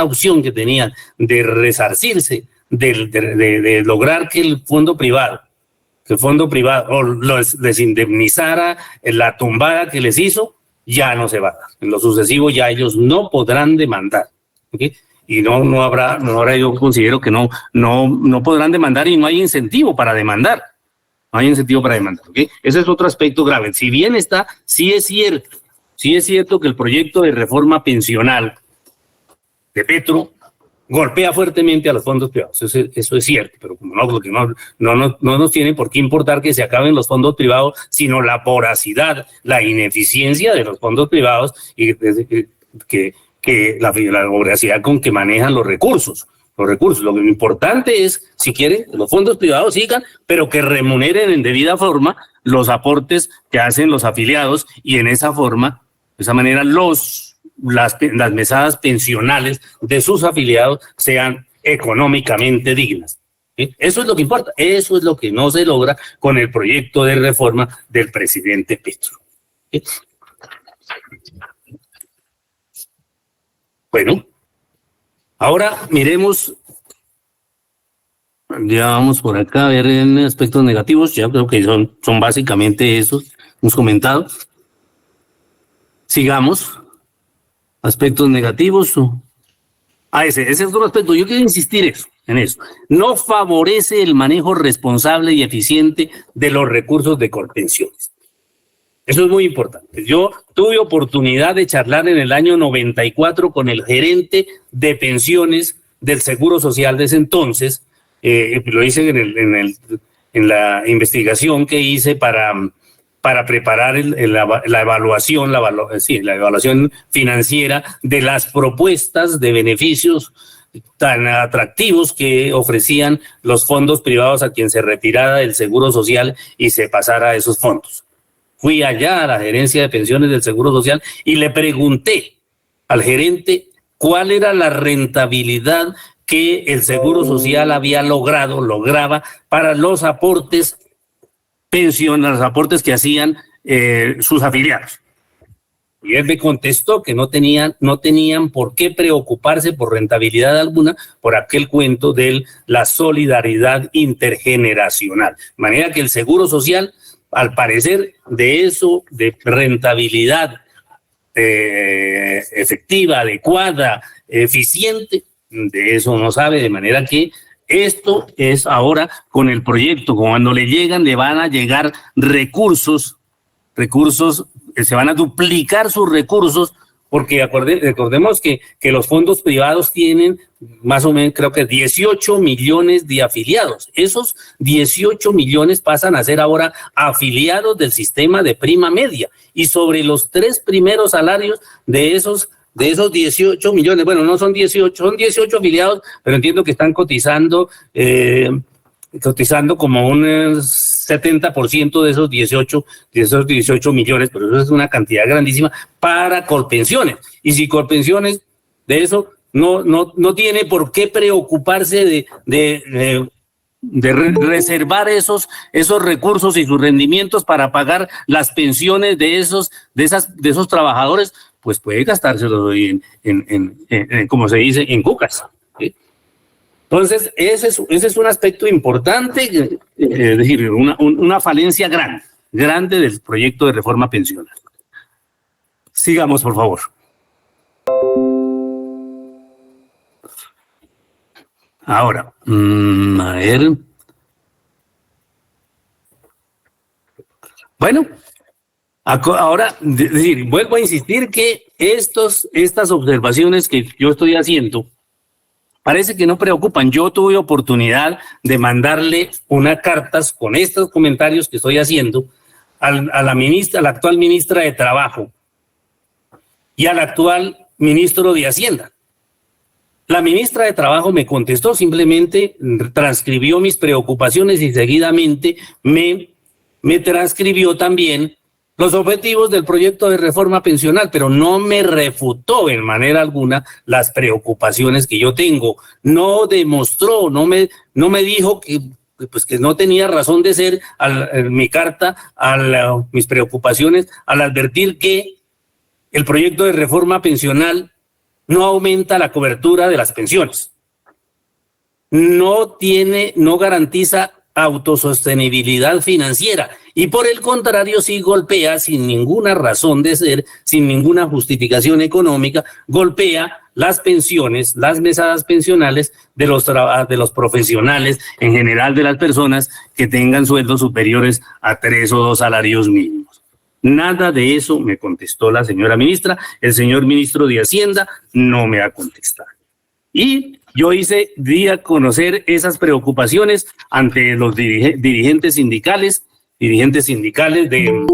opción que tenían de resarcirse, de lograr que el fondo privado les indemnizara la tumbada que les hizo, ya no se va a dar. En lo sucesivo ya ellos no podrán demandar, ¿okay? Y no habrá, yo considero que no podrán demandar y no hay incentivo para demandar. No hay incentivo para demandar, ¿okay? Ese es otro aspecto grave. Si bien está, sí es cierto que el proyecto de reforma pensional de Petro golpea fuertemente a los fondos privados. Eso es cierto, pero como no nos tiene por qué importar que se acaben los fondos privados, sino la voracidad, la ineficiencia de los fondos privados y que la voracidad con que manejan los recursos. Lo importante es, si quieren, que los fondos privados sigan, pero que remuneren en debida forma los aportes que hacen los afiliados y de esa manera las mesadas pensionales de sus afiliados sean económicamente dignas. ¿Sí? Eso es lo que importa, eso es lo que no se logra con el proyecto de reforma del presidente Petro. ¿Sí? Bueno, ahora miremos, ya vamos por acá a ver en aspectos negativos, ya creo que son básicamente esos, hemos comentado. Sigamos. Aspectos negativos. Ese es otro aspecto. Yo quiero insistir en eso. No favorece el manejo responsable y eficiente de los recursos de Colpensiones. Eso es muy importante. Yo tuve oportunidad de charlar en el año 94 con el gerente de pensiones del Seguro Social de ese entonces. Lo hice en la investigación que hice para preparar la evaluación financiera de las propuestas de beneficios tan atractivos que ofrecían los fondos privados a quien se retirara del Seguro Social y se pasara a esos fondos. Fui allá a la gerencia de pensiones del Seguro Social y le pregunté al gerente cuál era la rentabilidad que el Seguro Social lograba para los aportes los aportes que hacían sus afiliados. Y él me contestó que no tenían por qué preocuparse por rentabilidad alguna por aquel cuento de la solidaridad intergeneracional. De manera que el Seguro Social, al parecer, de rentabilidad efectiva, adecuada, eficiente, de eso no sabe, de manera que esto es ahora con el proyecto, cuando le van a llegar recursos, se van a duplicar sus recursos, porque recordemos que los fondos privados tienen más o menos, creo que 18 millones de afiliados. Esos 18 millones pasan a ser ahora afiliados del sistema de prima media, y sobre los 3 primeros salarios de esos 18 millones, bueno, no son 18, son 18 afiliados, pero entiendo que están cotizando como un 70% de esos 18 millones, pero eso es una cantidad grandísima para Colpensiones. Y si Colpensiones de eso no tiene por qué preocuparse de reservar esos recursos y sus rendimientos para pagar las pensiones de esos trabajadores, pues puede gastárselos en como se dice, en cucas. ¿Sí? Entonces, ese es un aspecto importante, es decir, una falencia grande del proyecto de reforma pensional. Sigamos, por favor. Ahora, a ver. Bueno, ahora, es decir, vuelvo a insistir que estas observaciones que yo estoy haciendo parece que no preocupan. Yo tuve oportunidad de mandarle unas cartas con estos comentarios que estoy haciendo a la actual ministra de Trabajo y al actual ministro de Hacienda. La ministra de Trabajo me contestó, simplemente transcribió mis preocupaciones y seguidamente me transcribió también los objetivos del proyecto de reforma pensional, pero no me refutó en manera alguna las preocupaciones que yo tengo. No demostró, no me dijo que no tenía razón de ser mi carta mis preocupaciones al advertir que el proyecto de reforma pensional no aumenta la cobertura de las pensiones. No garantiza autosostenibilidad financiera y por el contrario sí golpea sin ninguna razón de ser, sin ninguna justificación económica, golpea las pensiones, las mesadas pensionales de los profesionales, en general de las personas que tengan sueldos superiores a 3 o 2 salarios mínimos. Nada de eso me contestó la señora ministra. El señor ministro de Hacienda no me ha contestado. Y yo di a conocer esas preocupaciones ante los dirigentes sindicales de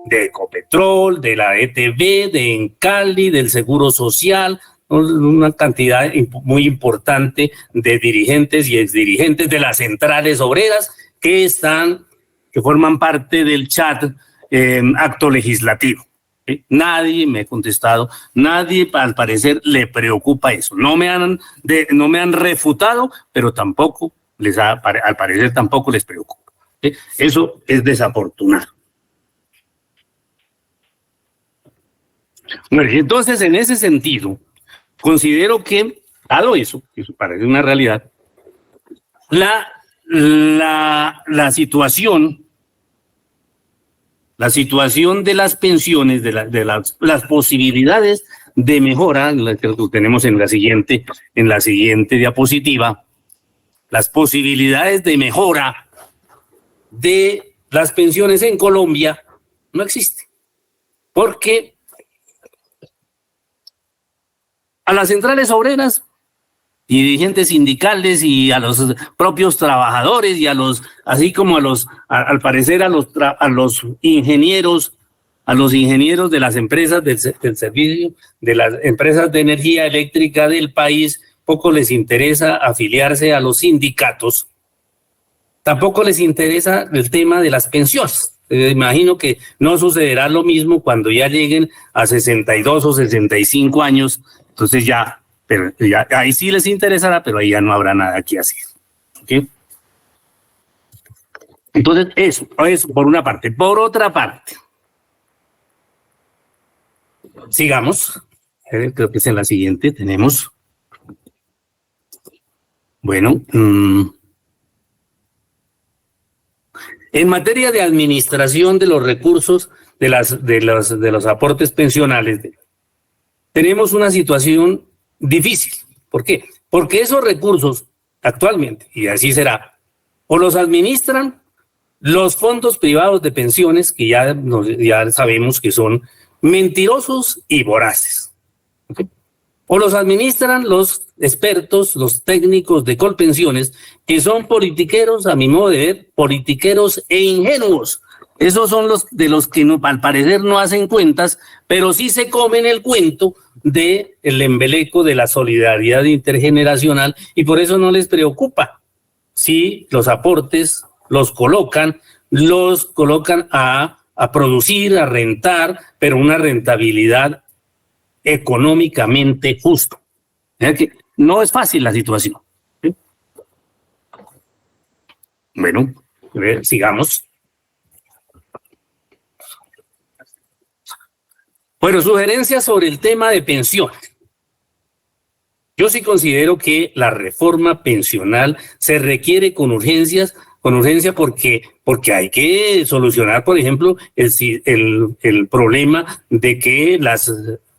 Ecopetrol, de la ETB, de Encali, del Seguro Social, una cantidad muy importante de dirigentes y exdirigentes de las centrales obreras que forman parte del chat acto legislativo. Nadie me ha contestado, nadie al parecer le preocupa eso. No me han refutado, pero tampoco al parecer tampoco les preocupa. Eso es desafortunado. Bueno, entonces en ese sentido, considero que, dado eso, que eso parece una realidad, la situación de las pensiones, de las posibilidades de mejora, que lo tenemos en la siguiente diapositiva, las posibilidades de mejora de las pensiones en Colombia no existen. Porque a las centrales obreras y dirigentes sindicales y a los propios trabajadores y así como al parecer a los ingenieros de las empresas del servicio, de las empresas de energía eléctrica del país, poco les interesa afiliarse a los sindicatos, tampoco les interesa el tema de las pensiones. Imagino que no sucederá lo mismo cuando ya lleguen a 62 o 65 años, entonces pero ya ahí sí les interesará, pero ahí ya no habrá nada que hacer. ¿Okay? Entonces, eso por una parte. Por otra parte, sigamos. Creo que es en la siguiente. Tenemos. Bueno. En materia de administración de los recursos de los aportes pensionales, tenemos una situación difícil. ¿Por qué? Porque esos recursos actualmente, y así será, o los administran los fondos privados de pensiones, que ya sabemos que son mentirosos y voraces. ¿Okay? O los administran los expertos, los técnicos de Colpensiones, que son politiqueros, a mi modo de ver, politiqueros e ingenuos. Esos son los que no, al parecer no hacen cuentas, pero sí se comen el cuento del embeleco de la solidaridad intergeneracional y por eso no les preocupa si los aportes los colocan a producir, a rentar, pero una rentabilidad económicamente justa. Que no es fácil la situación. ¿Sí? Bueno, sigamos. Bueno, sugerencias sobre el tema de pensiones. Yo sí considero que la reforma pensional se requiere con urgencia porque hay que solucionar, por ejemplo, el problema de que las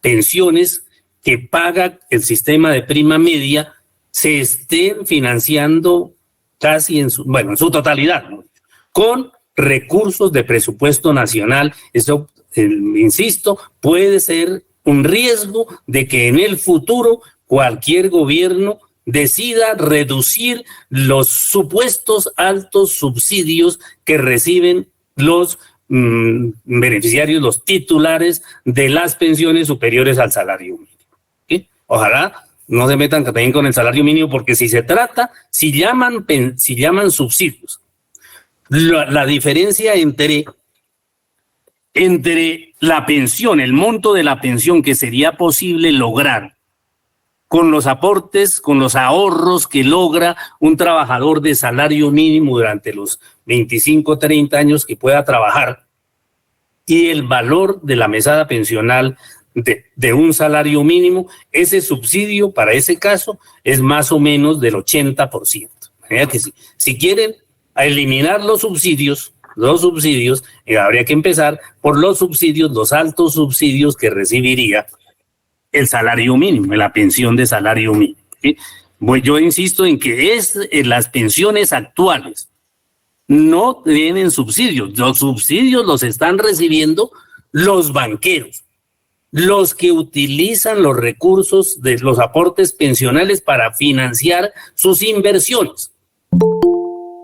pensiones que paga el sistema de prima media se estén financiando casi en su totalidad, ¿no? Con recursos de presupuesto nacional. Eso, insisto, puede ser un riesgo de que en el futuro cualquier gobierno decida reducir los supuestos altos subsidios que reciben los beneficiarios, los titulares de las pensiones superiores al salario mínimo. ¿Sí? Ojalá no se metan también con el salario mínimo, porque si llaman subsidios, la diferencia entre la pensión, el monto de la pensión que sería posible lograr con los aportes, con los ahorros que logra un trabajador de salario mínimo durante los 25, 30 años que pueda trabajar, y el valor de la mesada pensional de un salario mínimo, ese subsidio para ese caso es más o menos del 80%. Que si quieren a eliminar los subsidios, habría que empezar por los subsidios, los altos subsidios que recibiría el salario mínimo, la pensión de salario mínimo, ¿sí? Yo insisto en que las pensiones actuales no tienen subsidios. Los subsidios los están recibiendo los banqueros, los que utilizan los recursos de los aportes pensionales para financiar sus inversiones,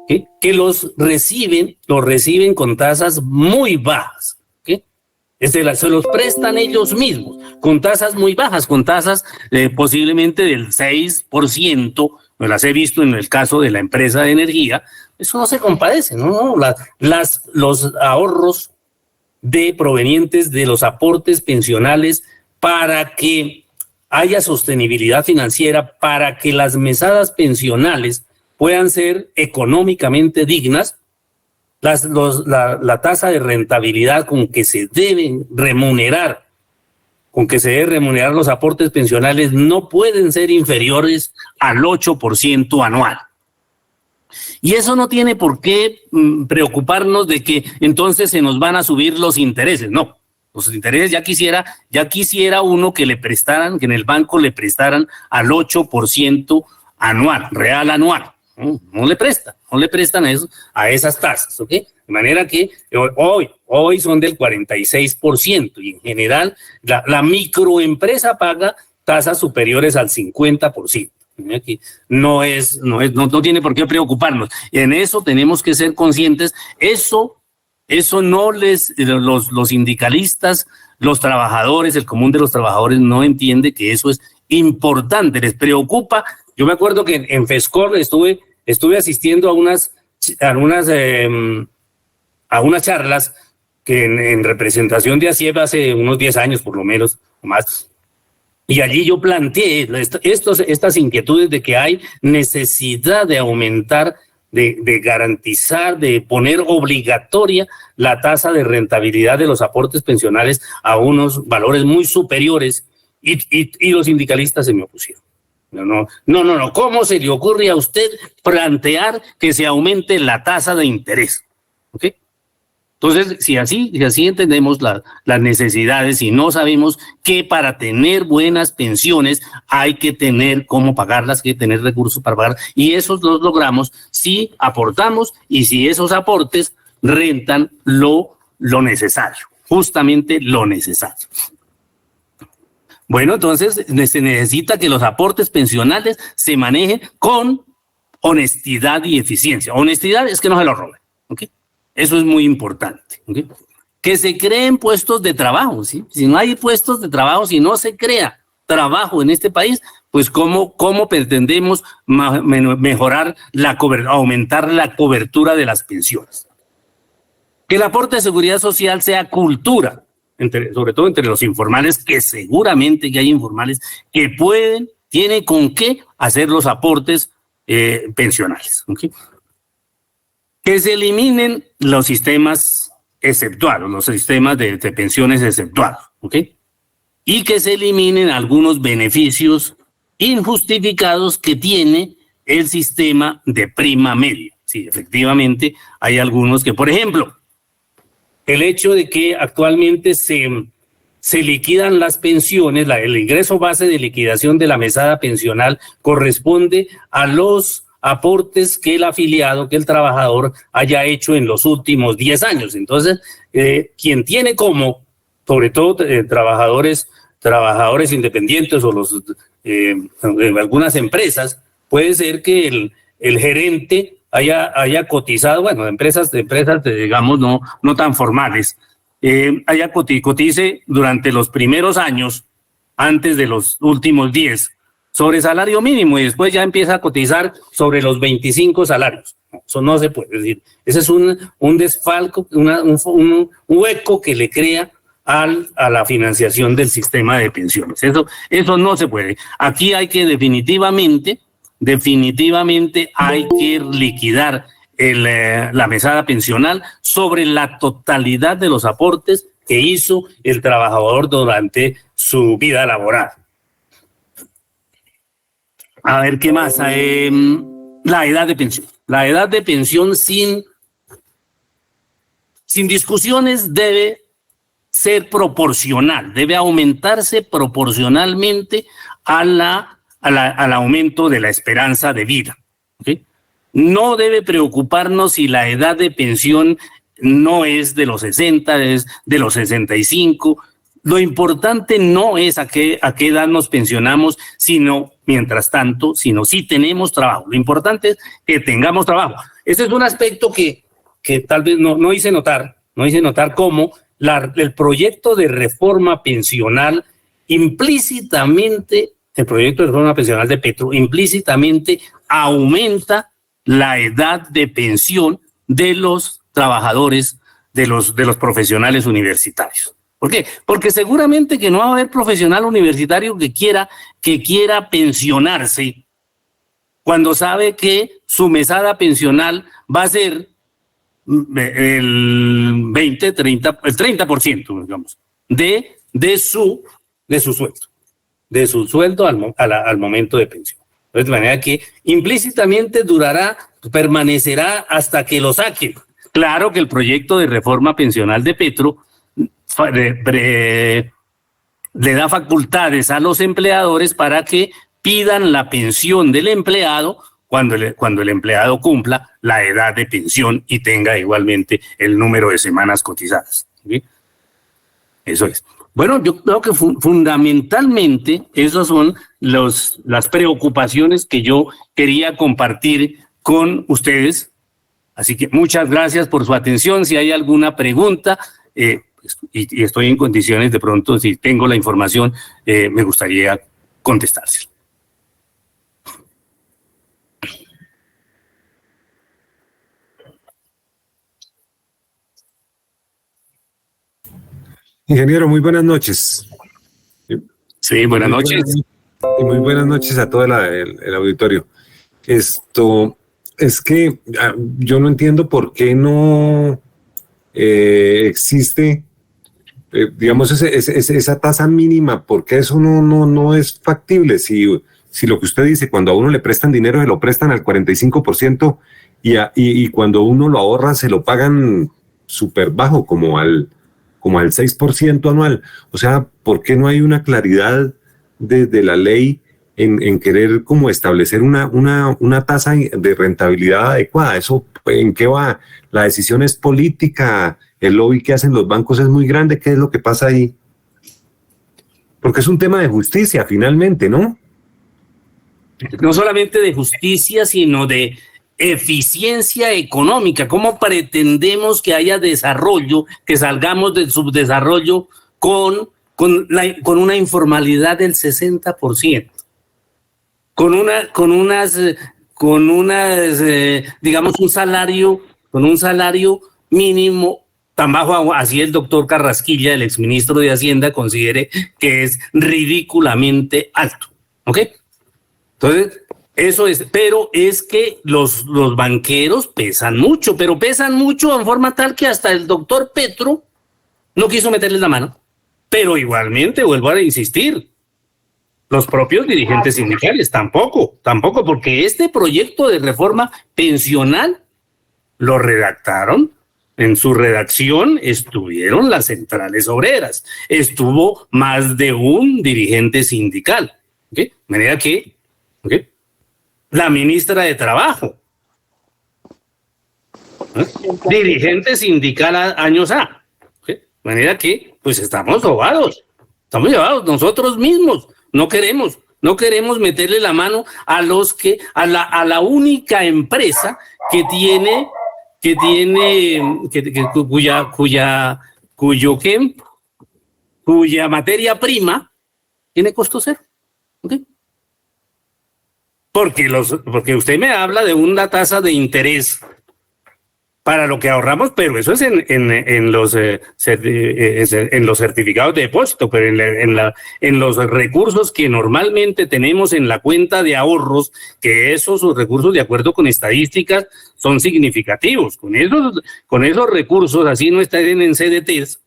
¿sí? Que los reciben con tasas muy bajas. Se los prestan ellos mismos, con tasas muy bajas, con tasas posiblemente del 6%, me las he visto en el caso de la empresa de energía. Eso no se compadece, ¿no? Los ahorros provenientes de los aportes pensionales para que haya sostenibilidad financiera, para que las mesadas pensionales puedan ser económicamente dignas. La tasa de rentabilidad con que se deben remunerar los aportes pensionales no pueden ser inferiores al 8% anual. Y eso no tiene por qué preocuparnos de que entonces se nos van a subir los intereses. No, los intereses ya quisiera uno que en el banco le prestaran al 8% anual, real anual. No le prestan a esas tasas, ¿ok? De manera que hoy son del 46% y en general la microempresa paga tasas superiores al 50%. Aquí no tiene por qué preocuparnos. Y en eso tenemos que ser conscientes. Eso no los sindicalistas, los trabajadores, el común de los trabajadores no entiende que eso es importante, les preocupa. Yo me acuerdo que en FESCOR estuve asistiendo a unas charlas que en representación de ASIEP hace unos 10 años por lo menos o más. Y allí yo planteé estas inquietudes de que hay necesidad de aumentar, de garantizar, de poner obligatoria la tasa de rentabilidad de los aportes pensionales a unos valores muy superiores y los sindicalistas se me opusieron. No, ¿cómo se le ocurre a usted plantear que se aumente la tasa de interés? ¿Ok? Entonces, si así entendemos las necesidades y no sabemos que para tener buenas pensiones hay que tener cómo pagarlas, hay que tener recursos para pagar, y esos los logramos si aportamos y si esos aportes rentan lo necesario, justamente lo necesario. Bueno, entonces se necesita que los aportes pensionales se manejen con honestidad y eficiencia. Honestidad es que no se lo roben, ¿ok? Eso es muy importante, ¿okay? Que se creen puestos de trabajo, ¿sí? Si no hay puestos de trabajo, si no se crea trabajo en este país, pues ¿cómo pretendemos mejorar aumentar la cobertura de las pensiones? Que el aporte de seguridad social sea cultura, sobre todo entre los informales, que seguramente que hay informales que tienen con qué hacer los aportes pensionales, ¿okay? Que se eliminen los sistemas exceptuados, los sistemas de pensiones exceptuados, ¿ok? Y que se eliminen algunos beneficios injustificados que tiene el sistema de prima media. Sí, efectivamente, hay algunos que, por ejemplo, el hecho de que actualmente se liquidan las pensiones, el ingreso base de liquidación de la mesada pensional corresponde a los aportes que el afiliado, que el trabajador haya hecho en los últimos 10 años. Entonces, quien tiene sobre todo trabajadores independientes o algunas empresas, puede ser que el gerente haya cotizado, bueno, empresas digamos no tan formales, cotice durante los primeros años, antes de los últimos 10, sobre salario mínimo y después ya empieza a cotizar sobre los 25 salarios. Eso no se puede decir. Ese es un desfalco, un hueco que le crea a la financiación del sistema de pensiones. Eso no se puede. Aquí hay que definitivamente hay que liquidar la mesada pensional sobre la totalidad de los aportes que hizo el trabajador durante su vida laboral. A ver, ¿qué más? La edad de pensión. la edad de pensión sin discusiones debe ser proporcional, debe aumentarse proporcionalmente al aumento de la esperanza de vida. ¿Okay? No debe preocuparnos si la edad de pensión no es de los 60, es de los 65. Lo importante no es a qué edad nos pensionamos, sino, mientras tanto, sino si tenemos trabajo. Lo importante es que tengamos trabajo. Ese es un aspecto que tal vez no hice notar cómo el proyecto de reforma pensional implícitamente, el proyecto de reforma pensional de Petro, implícitamente aumenta la edad de pensión de los trabajadores, de los profesionales universitarios. ¿Por qué? Porque seguramente que no va a haber profesional universitario que quiera pensionarse cuando sabe que su mesada pensional va a ser el 20, 30, el 30%, digamos, de su sueldo al momento de pensión. De manera que implícitamente permanecerá hasta que lo saquen. Claro que el proyecto de reforma pensional de Petro le da facultades a los empleadores para que pidan la pensión del empleado cuando el empleado cumpla la edad de pensión y tenga igualmente el número de semanas cotizadas. ¿Sí? Eso es. Bueno, yo creo que fundamentalmente esas son las preocupaciones que yo quería compartir con ustedes. Así que muchas gracias por su atención. Si hay alguna pregunta, y estoy en condiciones de pronto, si tengo la información, me gustaría contestárselo. Ingeniero, muy buenas noches. Sí, buenas noches. Y muy buenas noches a todo el auditorio. Esto es que yo no entiendo por qué no existe, digamos, esa tasa mínima, porque eso no es factible. Si lo que usted dice, cuando a uno le prestan dinero, se lo prestan al 45% y cuando uno lo ahorra, se lo pagan súper bajo, como al 6% anual. O sea, ¿por qué no hay una claridad desde la ley en querer como establecer una tasa de rentabilidad adecuada? ¿Eso en qué va? La decisión es política, el lobby que hacen los bancos es muy grande. ¿Qué es lo que pasa ahí? Porque es un tema de justicia, finalmente, ¿no? No solamente de justicia, sino de eficiencia económica. ¿Cómo pretendemos que haya desarrollo, que salgamos del subdesarrollo con una informalidad del 60%? Con digamos, un salario mínimo tan bajo, así el doctor Carrasquilla, el exministro de Hacienda, considere que es ridículamente alto. ¿Ok? Entonces, eso es, pero es que los banqueros pesan mucho, pero pesan mucho en forma tal que hasta el doctor Petro no quiso meterles la mano. Pero igualmente, vuelvo a insistir, los propios dirigentes sindicales tampoco, porque este proyecto de reforma pensional lo redactaron. En su redacción estuvieron las centrales obreras, estuvo más de un dirigente sindical. ¿Okay? De manera que, ¿okay?, la ministra de Trabajo, dirigente sindical años A. ¿Okay? De manera que, pues estamos robados, estamos llevados nosotros mismos. No queremos meterle la mano a la única empresa cuya materia prima tiene costo cero. ¿Okay? Porque usted me habla de una tasa de interés para lo que ahorramos, pero eso es en los certificados de depósito, pero en los recursos que normalmente tenemos en la cuenta de ahorros, que esos recursos, de acuerdo con estadísticas, son significativos. Con esos recursos, así no estén en CDTs,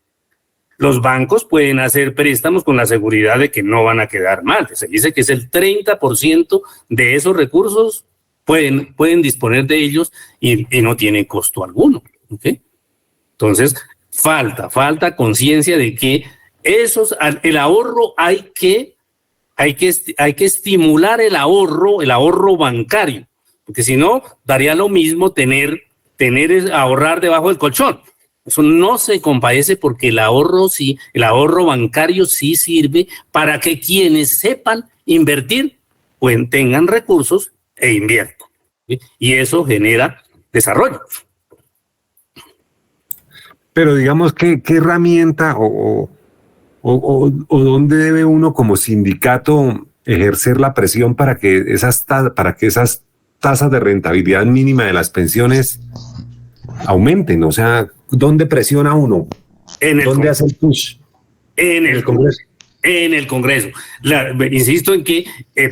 los bancos pueden hacer préstamos con la seguridad de que no van a quedar mal. Se dice que es el 30% de esos recursos pueden disponer de ellos y no tienen costo alguno. ¿Okay? Entonces, falta conciencia de que el ahorro hay que estimular el ahorro bancario, porque si no, daría lo mismo ahorrar debajo del colchón. Eso no se compadece porque el ahorro bancario sí sirve para que quienes sepan invertir, pues tengan recursos e inviertan. ¿Sí? Y eso genera desarrollo. Pero digamos, ¿qué herramienta o dónde debe uno como sindicato ejercer la presión para que esas tasas de rentabilidad mínima de las pensiones aumenten? O sea, ¿dónde presiona uno? ¿Dónde hace el push? En el Congreso. En el Congreso. Insisto en que,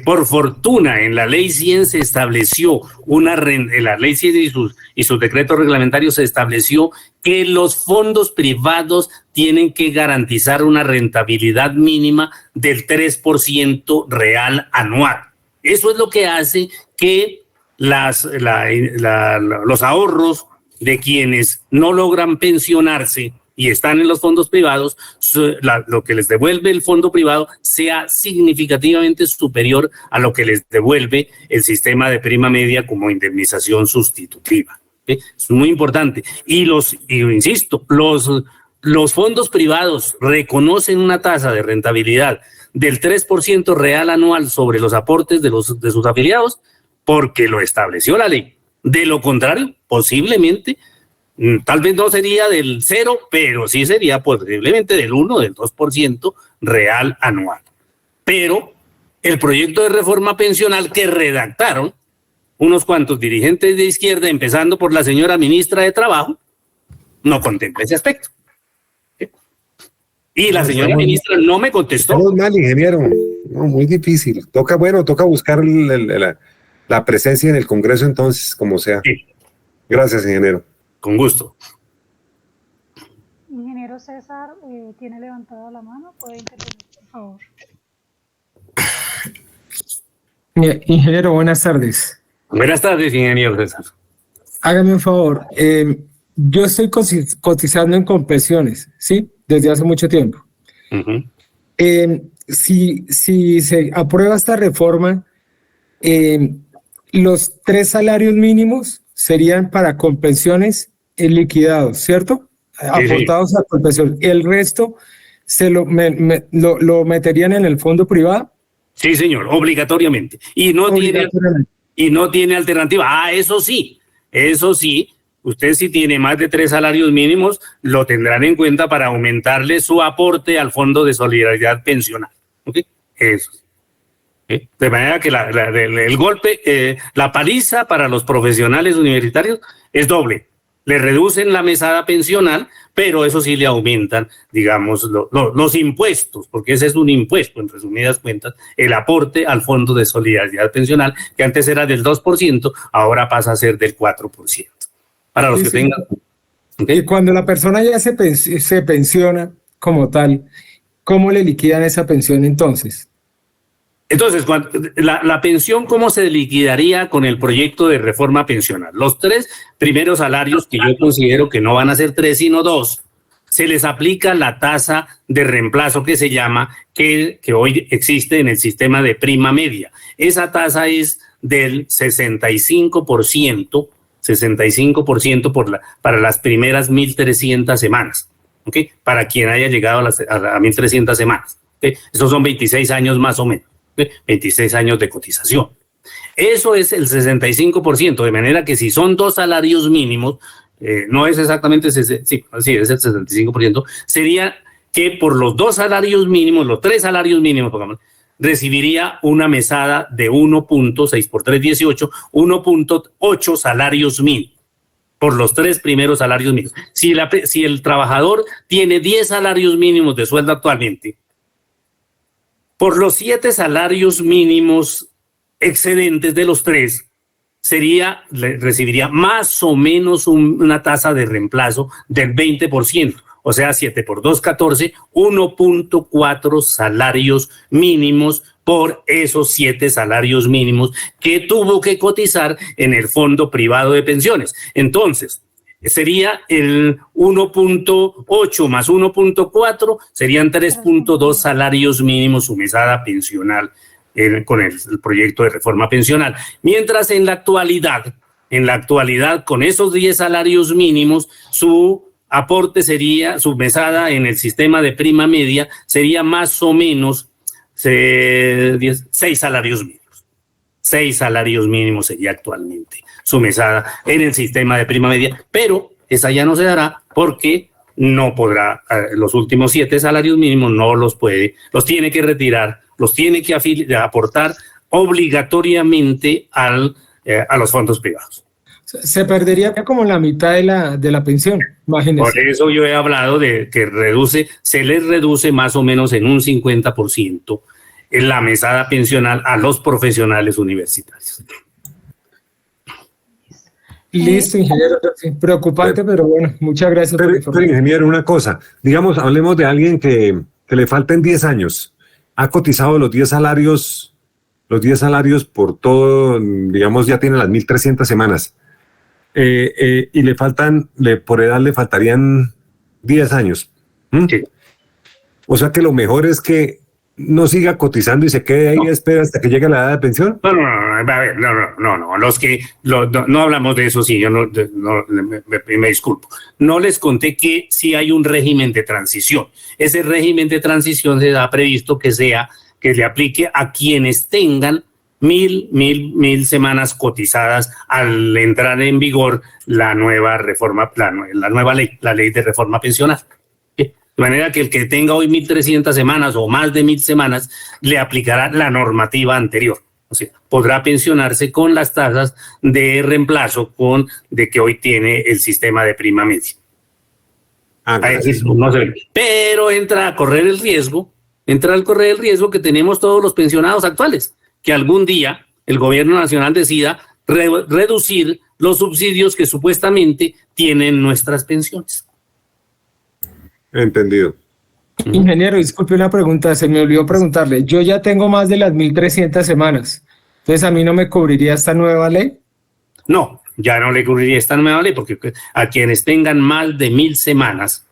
por fortuna, en la Ley 100 se estableció en la Ley 100 y sus decretos reglamentarios se estableció que los fondos privados tienen que garantizar una rentabilidad mínima del 3% real anual. Eso es lo que hace que los ahorros de quienes no logran pensionarse y están en los fondos privados, lo que les devuelve el fondo privado sea significativamente superior a lo que les devuelve el sistema de prima media como indemnización sustitutiva. ¿Sí? Es muy importante. Insisto, los fondos privados reconocen una tasa de rentabilidad del 3% real anual sobre los aportes de sus afiliados porque lo estableció la ley. De lo contrario, posiblemente, tal vez no sería del 0, pero sí sería posiblemente del 1, del 2% real anual. Pero el proyecto de reforma pensional que redactaron unos cuantos dirigentes de izquierda, empezando por la señora ministra de Trabajo, no contempla ese aspecto. ¿Sí? Y la señora ministra no me contestó. Estamos mal, ingeniero. No, muy difícil. Toca buscar la presencia en el Congreso entonces, como sea. Sí. Gracias, ingeniero. Con gusto. Ingeniero César, tiene levantada la mano. ¿Puede intervenir, por favor? Ingeniero, buenas tardes. Buenas tardes, ingeniero César. Hágame un favor. Yo estoy cotizando en Compensiones, ¿sí? Desde hace mucho tiempo. Uh-huh. Si se aprueba esta reforma, los 3 salarios mínimos serían para Compensiones liquidados, ¿cierto? Sí, aportados a Compensión. ¿El resto lo meterían en el fondo privado? Sí, señor, obligatoriamente. Y no tiene alternativa. Eso sí, usted si tiene más de 3 salarios mínimos, lo tendrán en cuenta para aumentarle su aporte al Fondo de Solidaridad Pensional. ¿Okay? Eso. ¿Okay? De manera que el golpe, la paliza para los profesionales universitarios es doble. Le reducen la mesada pensional, pero eso sí le aumentan, digamos, los impuestos, porque ese es un impuesto, en resumidas cuentas, el aporte al Fondo de Solidaridad Pensional, que antes era del 2%, ahora pasa a ser del 4%. Para los que tengan... ¿Okay? Y cuando la persona ya se pensiona como tal, ¿cómo le liquidan esa pensión entonces? Entonces, la pensión, ¿cómo se liquidaría con el proyecto de reforma pensional? Los 3 primeros salarios, que yo considero que no van a ser 3, sino 2, se les aplica la tasa de reemplazo que se llama, que hoy existe en el sistema de prima media. Esa tasa es del 65% para las primeras 1.300 semanas, ¿okay? Para quien haya llegado a 1.300 semanas. ¿Okay? Esos son 26 años más o menos. 26 años de cotización. Eso es el 65%, de manera que si son 2 salarios mínimos, no es exactamente, sí, es el 65%, sería que por los 2 salarios mínimos, los 3 salarios mínimos, pongamos, recibiría una mesada de 1.6 por 3, 18, 1.8 salarios mínimos, por los 3 primeros salarios mínimos. Si el trabajador tiene 10 salarios mínimos de sueldo actualmente, por los 7 salarios mínimos excedentes de los 3, recibiría más o menos una tasa de reemplazo del 20%. O sea, 7 por 2, 14, 1.4 salarios mínimos por esos 7 salarios mínimos que tuvo que cotizar en el fondo privado de pensiones. Entonces, sería el 1.8 más 1.4, serían 3.2 salarios mínimos su mesada pensional con el proyecto de reforma pensional. Mientras en la actualidad, con esos 10 salarios mínimos, su aporte sería, su mesada en el sistema de prima media sería más o menos 6 salarios mínimos. 6 salarios mínimos sería actualmente su mesada en el sistema de prima media, pero esa ya no se dará porque no podrá, los últimos 7 salarios mínimos no los puede, los tiene que retirar, los tiene que aportar obligatoriamente a los fondos privados. Se perdería como la mitad de la pensión, imagínense. Por eso yo he hablado de que se les reduce más o menos en un 50% en la mesada pensional a los profesionales universitarios. Listo, ingeniero. Preocupante, pero bueno, muchas gracias por la información. Pero, ingeniero, una cosa. Digamos, hablemos de alguien que le falten 10 años. Ha cotizado los 10 salarios por todo, digamos, ya tiene las 1.300 semanas. Y por edad le faltarían 10 años. Sí. O sea que lo mejor es que no siga cotizando y se quede ahí y espera hasta que llegue la edad de pensión. No, no hablamos de eso, sí, yo me disculpo. No les conté que sí hay un régimen de transición. Ese régimen de transición se ha previsto que le aplique a quienes tengan 1.000 semanas cotizadas al entrar en vigor la nueva reforma, la nueva ley, la ley de reforma pensional. De manera que el que tenga hoy 1.300 semanas o más de 1.000 semanas le aplicará la normativa anterior. O sea, podrá pensionarse con las tasas de reemplazo de que hoy tiene el sistema de prima media. Pero entra a correr el riesgo que tenemos todos los pensionados actuales, que algún día el gobierno nacional decida reducir los subsidios que supuestamente tienen nuestras pensiones. Entendido. Ingeniero, disculpe una pregunta, se me olvidó preguntarle. Yo ya tengo más de las 1.300 semanas, entonces ¿a mí no me cubriría esta nueva ley? No, ya no le cubriría esta nueva ley, porque a quienes tengan más de 1.000 semanas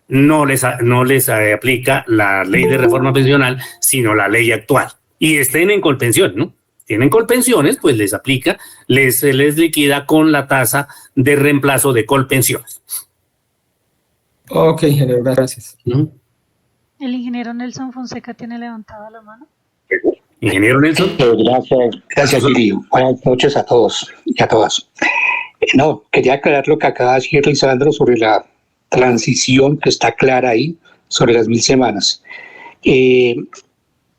no les aplica la ley de reforma pensional, sino la ley actual. Y estén en colpensión, ¿no? Tienen colpensiones, pues les aplica, se les liquida con la tasa de reemplazo de colpensiones. Ok, ingeniero, gracias. El ingeniero Nelson Fonseca tiene levantada la mano. Ingeniero Nelson. Gracias, Lili. Buenas noches a todos y a todas. No, quería aclarar lo que acaba de decir Lisandro sobre la transición que está clara ahí, sobre las 1.000 semanas.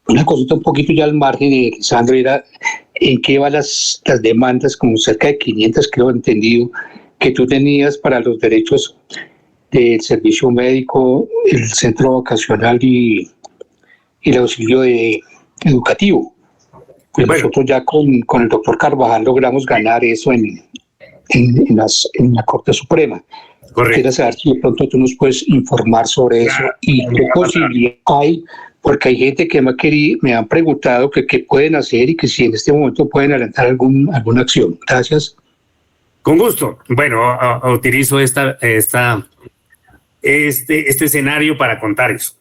Una cosita un poquito ya al margen de Lisandro era en qué van las demandas, como cerca de 500, creo entendido, que tú tenías para los derechos del servicio médico, el centro vocacional y el auxilio educativo. Pues bueno, nosotros ya con el doctor Carvajal logramos ganar eso en la Corte Suprema. Correcto. Quiero saber si de pronto tú nos puedes informar sobre eso y qué posibilidad hay, porque hay gente que me han preguntado que qué pueden hacer y que si en este momento pueden adelantar alguna acción. Gracias. Con gusto. Bueno, utilizo este escenario para contar eso.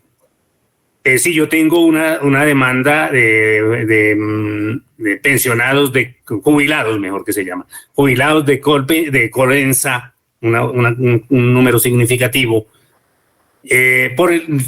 Sí, yo tengo una demanda de pensionados, jubilados, mejor que se llama, jubilados de Colensa, un número significativo.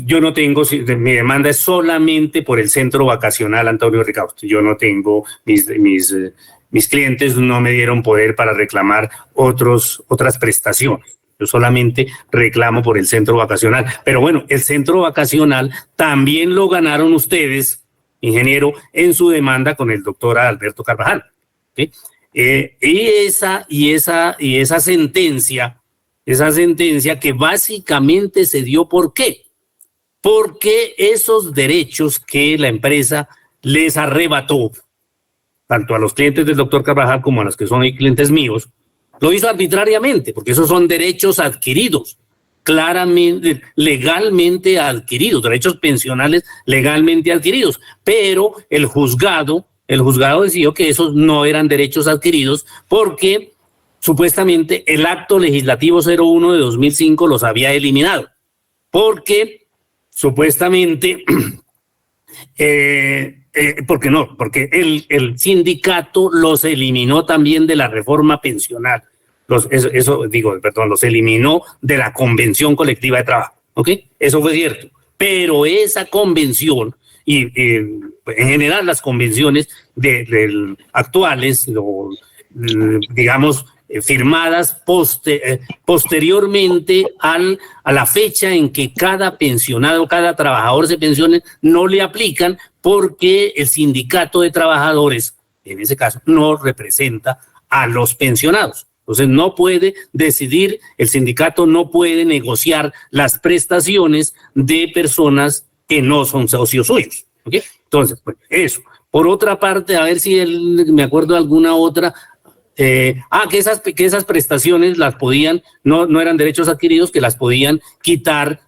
Yo no tengo, mi demanda es solamente por el centro vacacional Antonio Ricaurte. Yo no tengo, mis clientes no me dieron poder para reclamar otras prestaciones. Yo solamente reclamo por el centro vacacional. Pero bueno, el centro vacacional también lo ganaron ustedes, ingeniero, en su demanda con el doctor Alberto Carvajal. ¿Sí? Y esa sentencia que básicamente se dio, ¿por qué? Porque esos derechos que la empresa les arrebató, tanto a los clientes del doctor Carvajal como a los que son clientes míos, lo hizo arbitrariamente, porque esos son derechos adquiridos. claramente, legalmente adquiridos, derechos pensionales legalmente adquiridos, pero el juzgado decidió que esos no eran derechos adquiridos porque supuestamente el acto legislativo 01 de 2005 los había eliminado, porque supuestamente, porque el sindicato los eliminó también de la reforma pensional. Los eliminó de la convención colectiva de trabajo, ¿ok? Eso fue cierto, pero esa convención y en general las convenciones actuales, digamos, firmadas posteriormente a la fecha en que cada pensionado, cada trabajador se pensione, no le aplican porque el sindicato de trabajadores, en ese caso, no representa a los pensionados. Entonces no puede decidir, el sindicato no puede negociar las prestaciones de personas que no son socios suyos. ¿Okay? Entonces, pues eso. Por otra parte, a ver si me acuerdo de alguna otra. Que esas prestaciones las podían, no eran derechos adquiridos, que las podían quitar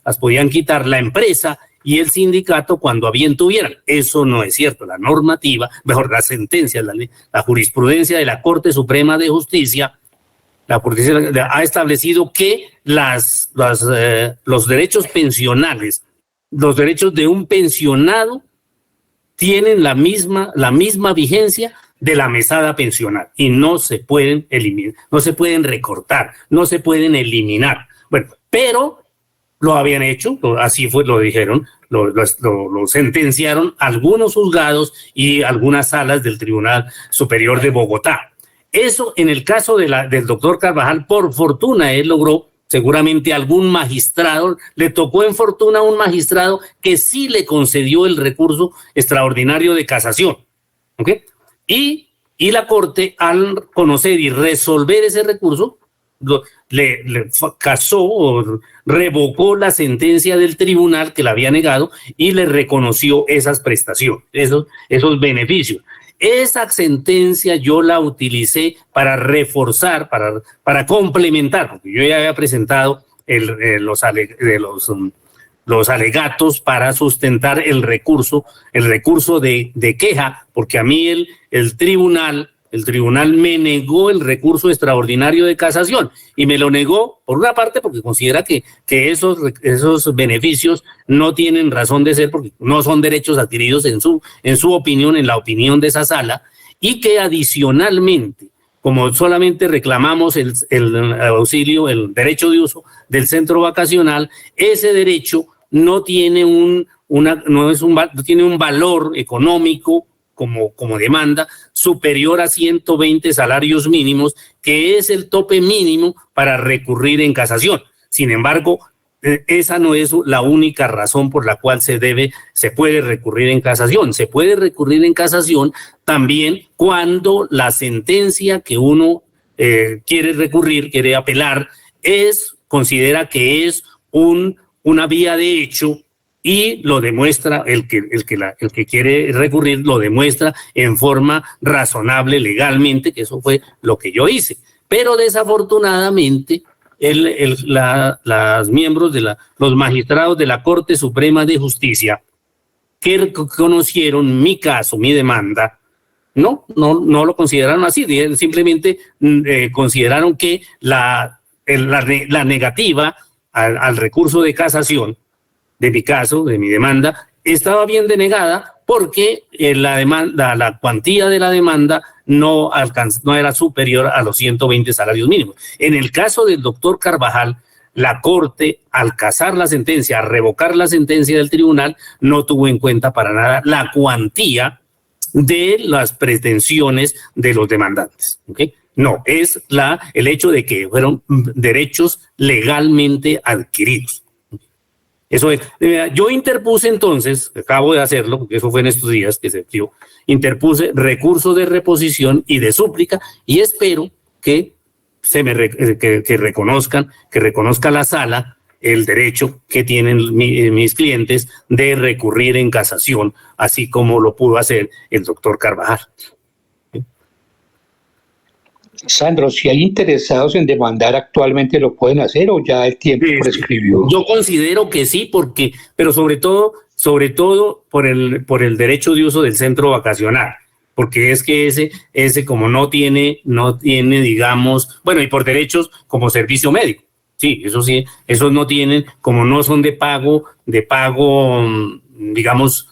la empresa y el sindicato cuando a bien tuvieran. Eso no es cierto. La normativa, la sentencia, la jurisprudencia de la Corte Suprema de Justicia, ha establecido que los derechos pensionales, los derechos de un pensionado tienen la misma vigencia de la mesada pensional y no se pueden eliminar, no se pueden recortar, no se pueden eliminar. Bueno, pero lo habían hecho, así fue, lo dijeron, lo sentenciaron algunos juzgados y algunas salas del Tribunal Superior de Bogotá. Eso en el caso del doctor Carvajal, por fortuna él logró, seguramente algún magistrado, le tocó en fortuna a un magistrado que sí le concedió el recurso extraordinario de casación. ¿Ok? Y la Corte, al conocer y resolver ese recurso, le casó o revocó la sentencia del tribunal que la había negado y le reconoció esas prestaciones, esos beneficios. Esa sentencia yo la utilicé para reforzar, para complementar, porque yo ya había presentado los alegatos para sustentar el recurso de queja, porque a mí el tribunal me negó el recurso extraordinario de casación y me lo negó por una parte porque considera que esos beneficios no tienen razón de ser porque no son derechos adquiridos en su opinión, en la opinión de esa sala, y que adicionalmente, como solamente reclamamos el auxilio, el derecho de uso del centro vacacional, ese derecho no tiene un valor económico como demanda superior a 120 salarios mínimos, que es el tope mínimo para recurrir en casación. Sin embargo, esa no es la única razón por la cual se puede recurrir en casación. Se puede recurrir en casación también cuando la sentencia que uno quiere apelar, considera que es una vía de hecho y lo demuestra, el que quiere recurrir lo demuestra en forma razonable legalmente, que eso fue lo que yo hice. Pero desafortunadamente los magistrados de la Corte Suprema de Justicia que conocieron mi caso, mi demanda, no lo consideraron así, simplemente consideraron que la negativa al recurso de casación de mi caso, de mi demanda, estaba bien denegada porque la cuantía de la demanda no era superior a los 120 salarios mínimos. En el caso del doctor Carvajal, la Corte, al casar la sentencia, al revocar la sentencia del tribunal, no tuvo en cuenta para nada la cuantía de las pretensiones de los demandantes. ¿Okay? No, es el hecho de que fueron derechos legalmente adquiridos. Eso es. Yo interpuse entonces, acabo de hacerlo, porque eso fue en estos días que se dio, interpuse recurso de reposición y de súplica y espero que reconozca la sala el derecho que tienen mis clientes de recurrir en casación, así como lo pudo hacer el doctor Carvajal. Sandro, si hay interesados en demandar actualmente, ¿lo pueden hacer o ya el tiempo prescribió? Yo considero que sí, porque, pero sobre todo por el derecho de uso del centro vacacional, porque es que ese como no tiene, digamos, bueno, y por derechos como servicio médico. Sí, esos no tienen, como no son de pago, digamos,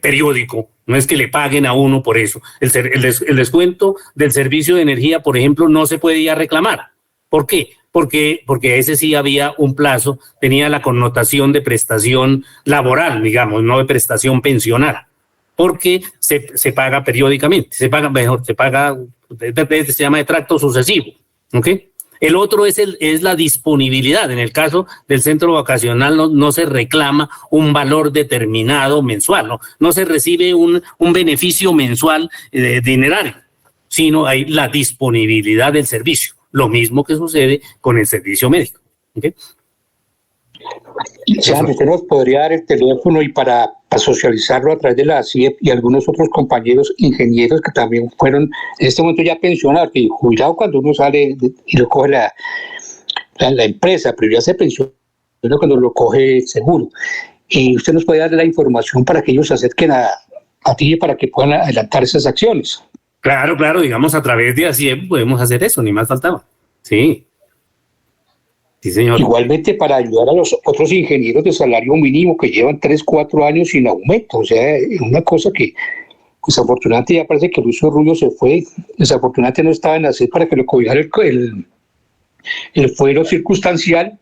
periódico. No es que le paguen a uno por eso. El descuento del servicio de energía, por ejemplo, no se puede ya reclamar. ¿Por qué? Porque ese sí había un plazo, tenía la connotación de prestación laboral, digamos, no de prestación pensional, porque se paga periódicamente, se llama de tracto sucesivo, ¿ok? El otro es la disponibilidad. En el caso del centro vacacional no se reclama un valor determinado mensual, no se recibe un beneficio mensual dinerario, sino hay la disponibilidad del servicio. Lo mismo que sucede con el servicio médico. ¿Okay? Sandro, usted nos podría dar el teléfono y para socializarlo a través de la CIEP y algunos otros compañeros ingenieros que también fueron en este momento ya pensionados, que jubilado cuando uno sale y lo coge la empresa, pero ya se pensiona cuando lo coge el seguro. Y usted nos puede dar la información para que ellos se acerquen a ti para que puedan adelantar esas acciones. Claro, digamos, a través de ASIEP podemos hacer eso, ni más faltaba. Sí, señor. Igualmente para ayudar a los otros ingenieros de salario mínimo que llevan 3, 4 años sin aumento. O sea, es una cosa que desafortunadamente ya parece que Luis Rubio se fue. Desafortunadamente no estaba en hacer para que lo cobijara el fuero circunstancial.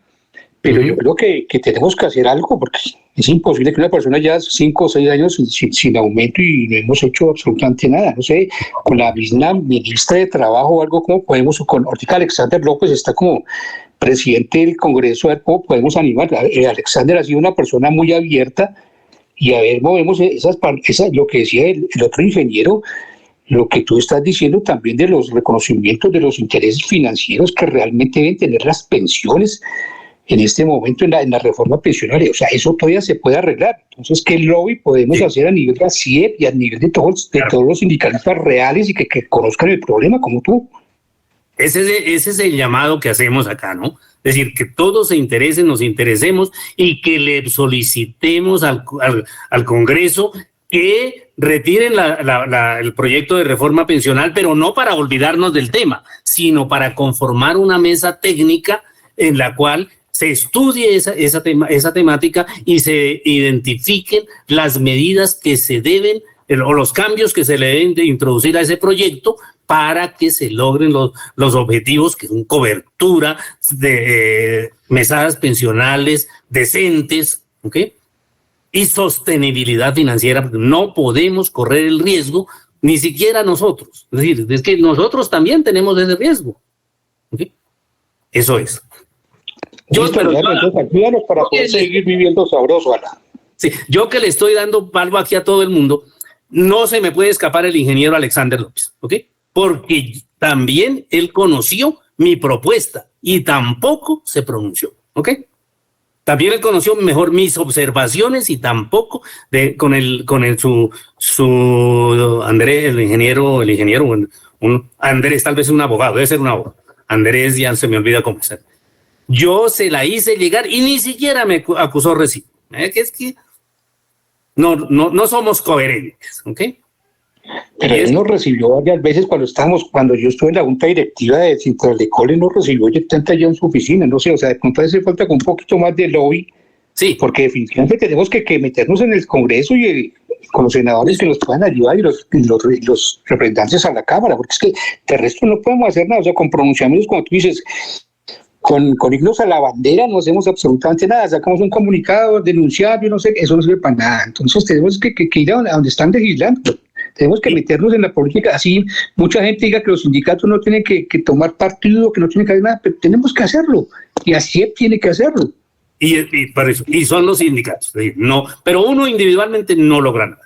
Pero yo creo que tenemos que hacer algo porque es imposible que una persona ya 5 o 6 años sin aumento y no hemos hecho absolutamente nada. No sé, con la misma ministra de Trabajo o algo, ¿cómo podemos? Con ahorita Alexander López está como presidente del Congreso, a ver cómo podemos animar. Alexander ha sido una persona muy abierta y a ver, movemos lo que decía el otro ingeniero, lo que tú estás diciendo también de los reconocimientos de los intereses financieros que realmente deben tener las pensiones en este momento en la reforma pensionaria. O sea, eso todavía se puede arreglar. Entonces, ¿qué lobby podemos hacer a nivel de la CIEP y a nivel de todos los sindicalistas reales y que conozcan el problema como tú? Ese es el llamado que hacemos acá, ¿no? Es decir, que todos se interesen, nos interesemos y que le solicitemos al Congreso que retiren el proyecto de reforma pensional, pero no para olvidarnos del tema, sino para conformar una mesa técnica en la cual se estudie esa temática y se identifiquen las medidas que se deben o los cambios que se le deben de introducir a ese proyecto para que se logren los objetivos que son cobertura de mesadas pensionales decentes, ¿ok? Y sostenibilidad financiera. No podemos correr el riesgo, ni siquiera nosotros. Es decir, es que nosotros también tenemos ese riesgo. ¿Ok? Eso es. Ayúdanos para poder seguir viviendo sabroso, Ana. Sí, yo que le estoy dando palco aquí a todo el mundo, no se me puede escapar el ingeniero Alexander López, ¿ok? Porque también él conoció mi propuesta y tampoco se pronunció, ¿ok? También él conoció mejor mis observaciones y tampoco su Andrés, el ingeniero, Andrés, tal vez un abogado, debe ser un abogado. Andrés, ya se me olvida cómo ser. Yo se la hice llegar y ni siquiera me acusó recibo. Que es que no somos coherentes, ¿ok? Pero él nos recibió varias veces cuando yo estuve en la junta directiva de Cintralecol, él nos recibió allá en su oficina, no sé, o sea, de pronto hace falta con un poquito más de lobby, sí, porque definitivamente tenemos que meternos en el Congreso y con los senadores que nos puedan ayudar y los representantes a la Cámara, porque es que de resto no podemos hacer nada, o sea, con pronunciamientos, como tú dices, con himnos a la bandera no hacemos absolutamente nada, sacamos un comunicado, denunciar, yo no sé, eso no sirve para nada, entonces tenemos que ir a donde están legislando. Tenemos que meternos en la política, así mucha gente diga que los sindicatos no tienen que tomar partido, que no tienen que hacer nada, pero tenemos que hacerlo, y ASIEP tiene que hacerlo. Y son los sindicatos, no, pero uno individualmente no logra nada.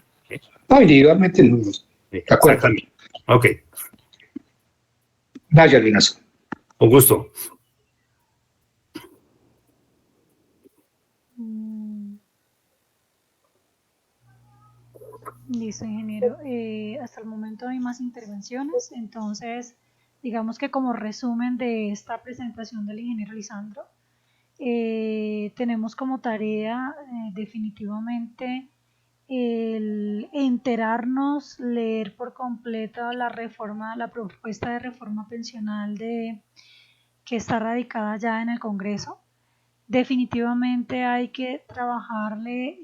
No, individualmente no. Exactamente. Ok. Gracias, Linazo. Con gusto. Listo, ingeniero. Hasta el momento no hay más intervenciones, entonces digamos que como resumen de esta presentación del ingeniero Lisandro, tenemos como tarea definitivamente el enterarnos, leer por completo la propuesta de reforma pensional que está radicada ya en el Congreso. Definitivamente hay que trabajarle,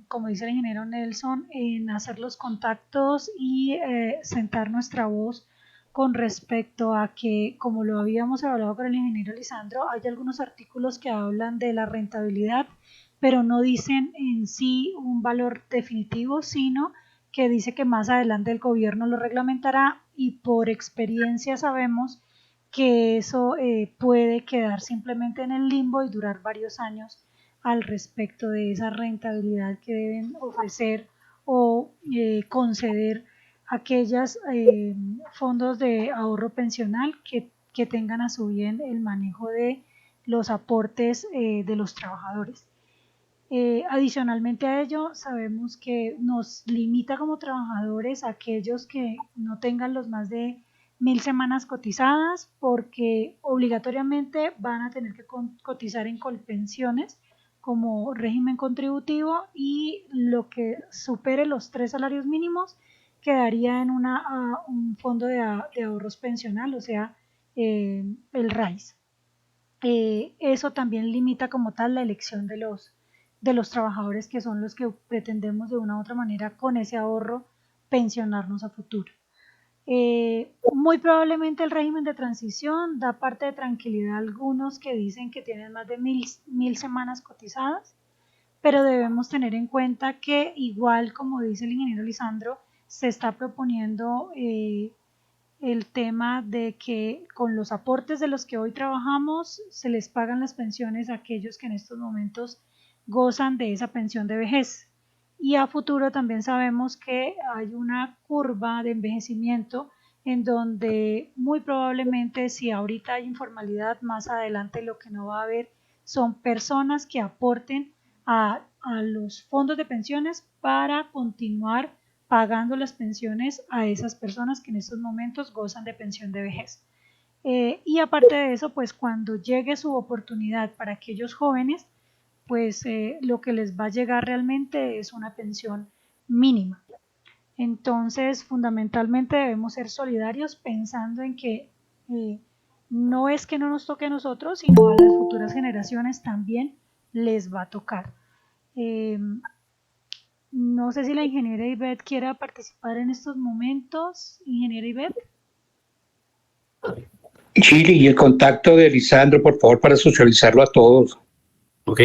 como dice el ingeniero Nelson, en hacer los contactos y sentar nuestra voz con respecto a que, como lo habíamos hablado con el ingeniero Lisandro, hay algunos artículos que hablan de la rentabilidad, pero no dicen en sí un valor definitivo, sino que dice que más adelante el gobierno lo reglamentará, y por experiencia sabemos que eso puede quedar simplemente en el limbo y durar varios años al respecto de esa rentabilidad que deben ofrecer o conceder aquellos fondos de ahorro pensional que tengan a su bien el manejo de los aportes de los trabajadores. Adicionalmente a ello, sabemos que nos limita como trabajadores a aquellos que no tengan los más de 1000 semanas cotizadas, porque obligatoriamente van a tener que cotizar en Colpensiones como régimen contributivo, y lo que supere los 3 salarios mínimos quedaría en un fondo de ahorros pensional, o sea, el RAIS. Eso también limita como tal la elección de los trabajadores, que son los que pretendemos de una u otra manera con ese ahorro pensionarnos a futuro. Muy probablemente el régimen de transición da parte de tranquilidad a algunos que dicen que tienen más de 1000 semanas cotizadas, pero debemos tener en cuenta que, igual como dice el ingeniero Lisandro, se está proponiendo el tema de que con los aportes de los que hoy trabajamos se les pagan las pensiones a aquellos que en estos momentos gozan de esa pensión de vejez. Y a futuro también sabemos que hay una curva de envejecimiento en donde muy probablemente, si ahorita hay informalidad, más adelante lo que no va a haber son personas que aporten a los fondos de pensiones para continuar pagando las pensiones a esas personas que en estos momentos gozan de pensión de vejez. Y aparte de eso, pues cuando llegue su oportunidad para aquellos jóvenes, pues lo que les va a llegar realmente es una pensión mínima. Entonces, fundamentalmente debemos ser solidarios, pensando en que no es que no nos toque a nosotros, sino a las futuras generaciones también les va a tocar. No sé si la ingeniera Ivette quiera participar en estos momentos. Ingeniera Ivette. Chile, y el contacto de Lisandro, por favor, para socializarlo a todos. Ok.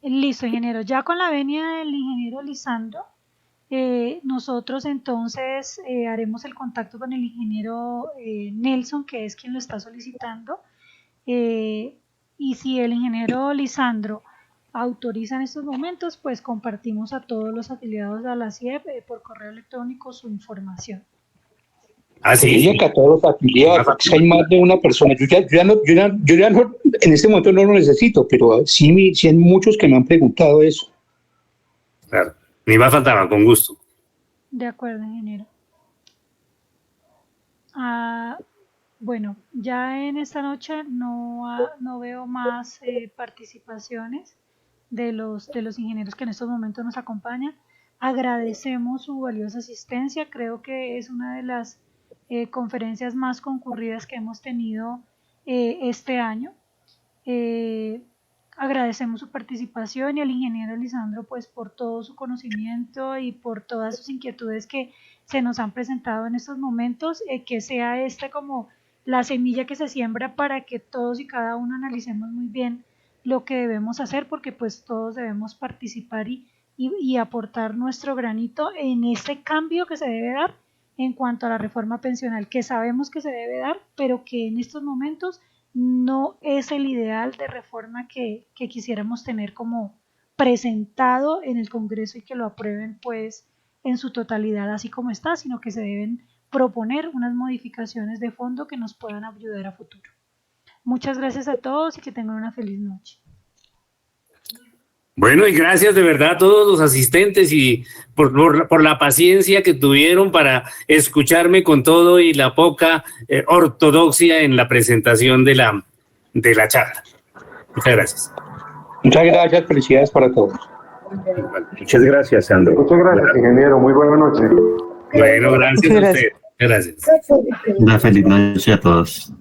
Listo, ingeniero. Ya con la venia del ingeniero Lisandro, nosotros entonces haremos el contacto con el ingeniero Nelson, que es quien lo está solicitando. Y si el ingeniero Lisandro autoriza en estos momentos, pues compartimos a todos los afiliados a la CIEP por correo electrónico su información. Sí, que a todos los afiliados, porque hay más de una persona. Yo ya no, en este momento no lo necesito, pero sí hay muchos que me han preguntado eso. Claro, ni más faltaba, con gusto. De acuerdo, ingeniero. Bueno, ya en esta noche no veo más participaciones de los ingenieros que en estos momentos nos acompañan. Agradecemos su valiosa asistencia. Creo que es una de las conferencias más concurridas que hemos tenido este año. Agradecemos su participación, y al ingeniero Lisandro pues por todo su conocimiento y por todas sus inquietudes que se nos han presentado en estos momentos, que sea esta como la semilla que se siembra para que todos y cada uno analicemos muy bien lo que debemos hacer, porque pues todos debemos participar y aportar nuestro granito en este cambio que se debe dar en cuanto a la reforma pensional, que sabemos que se debe dar, pero que en estos momentos no es el ideal de reforma que quisiéramos tener como presentado en el Congreso y que lo aprueben pues en su totalidad así como está, sino que se deben proponer unas modificaciones de fondo que nos puedan ayudar a futuro. Muchas gracias a todos y que tengan una feliz noche. Bueno, y gracias de verdad a todos los asistentes y por la paciencia que tuvieron para escucharme con todo y la poca ortodoxia en la presentación de la charla. Muchas gracias. Muchas gracias, felicidades para todos. Muchas gracias, Sandro. Muchas gracias, ingeniero. Muy buena noche. Bueno, gracias a usted. Gracias. Una feliz noche a todos.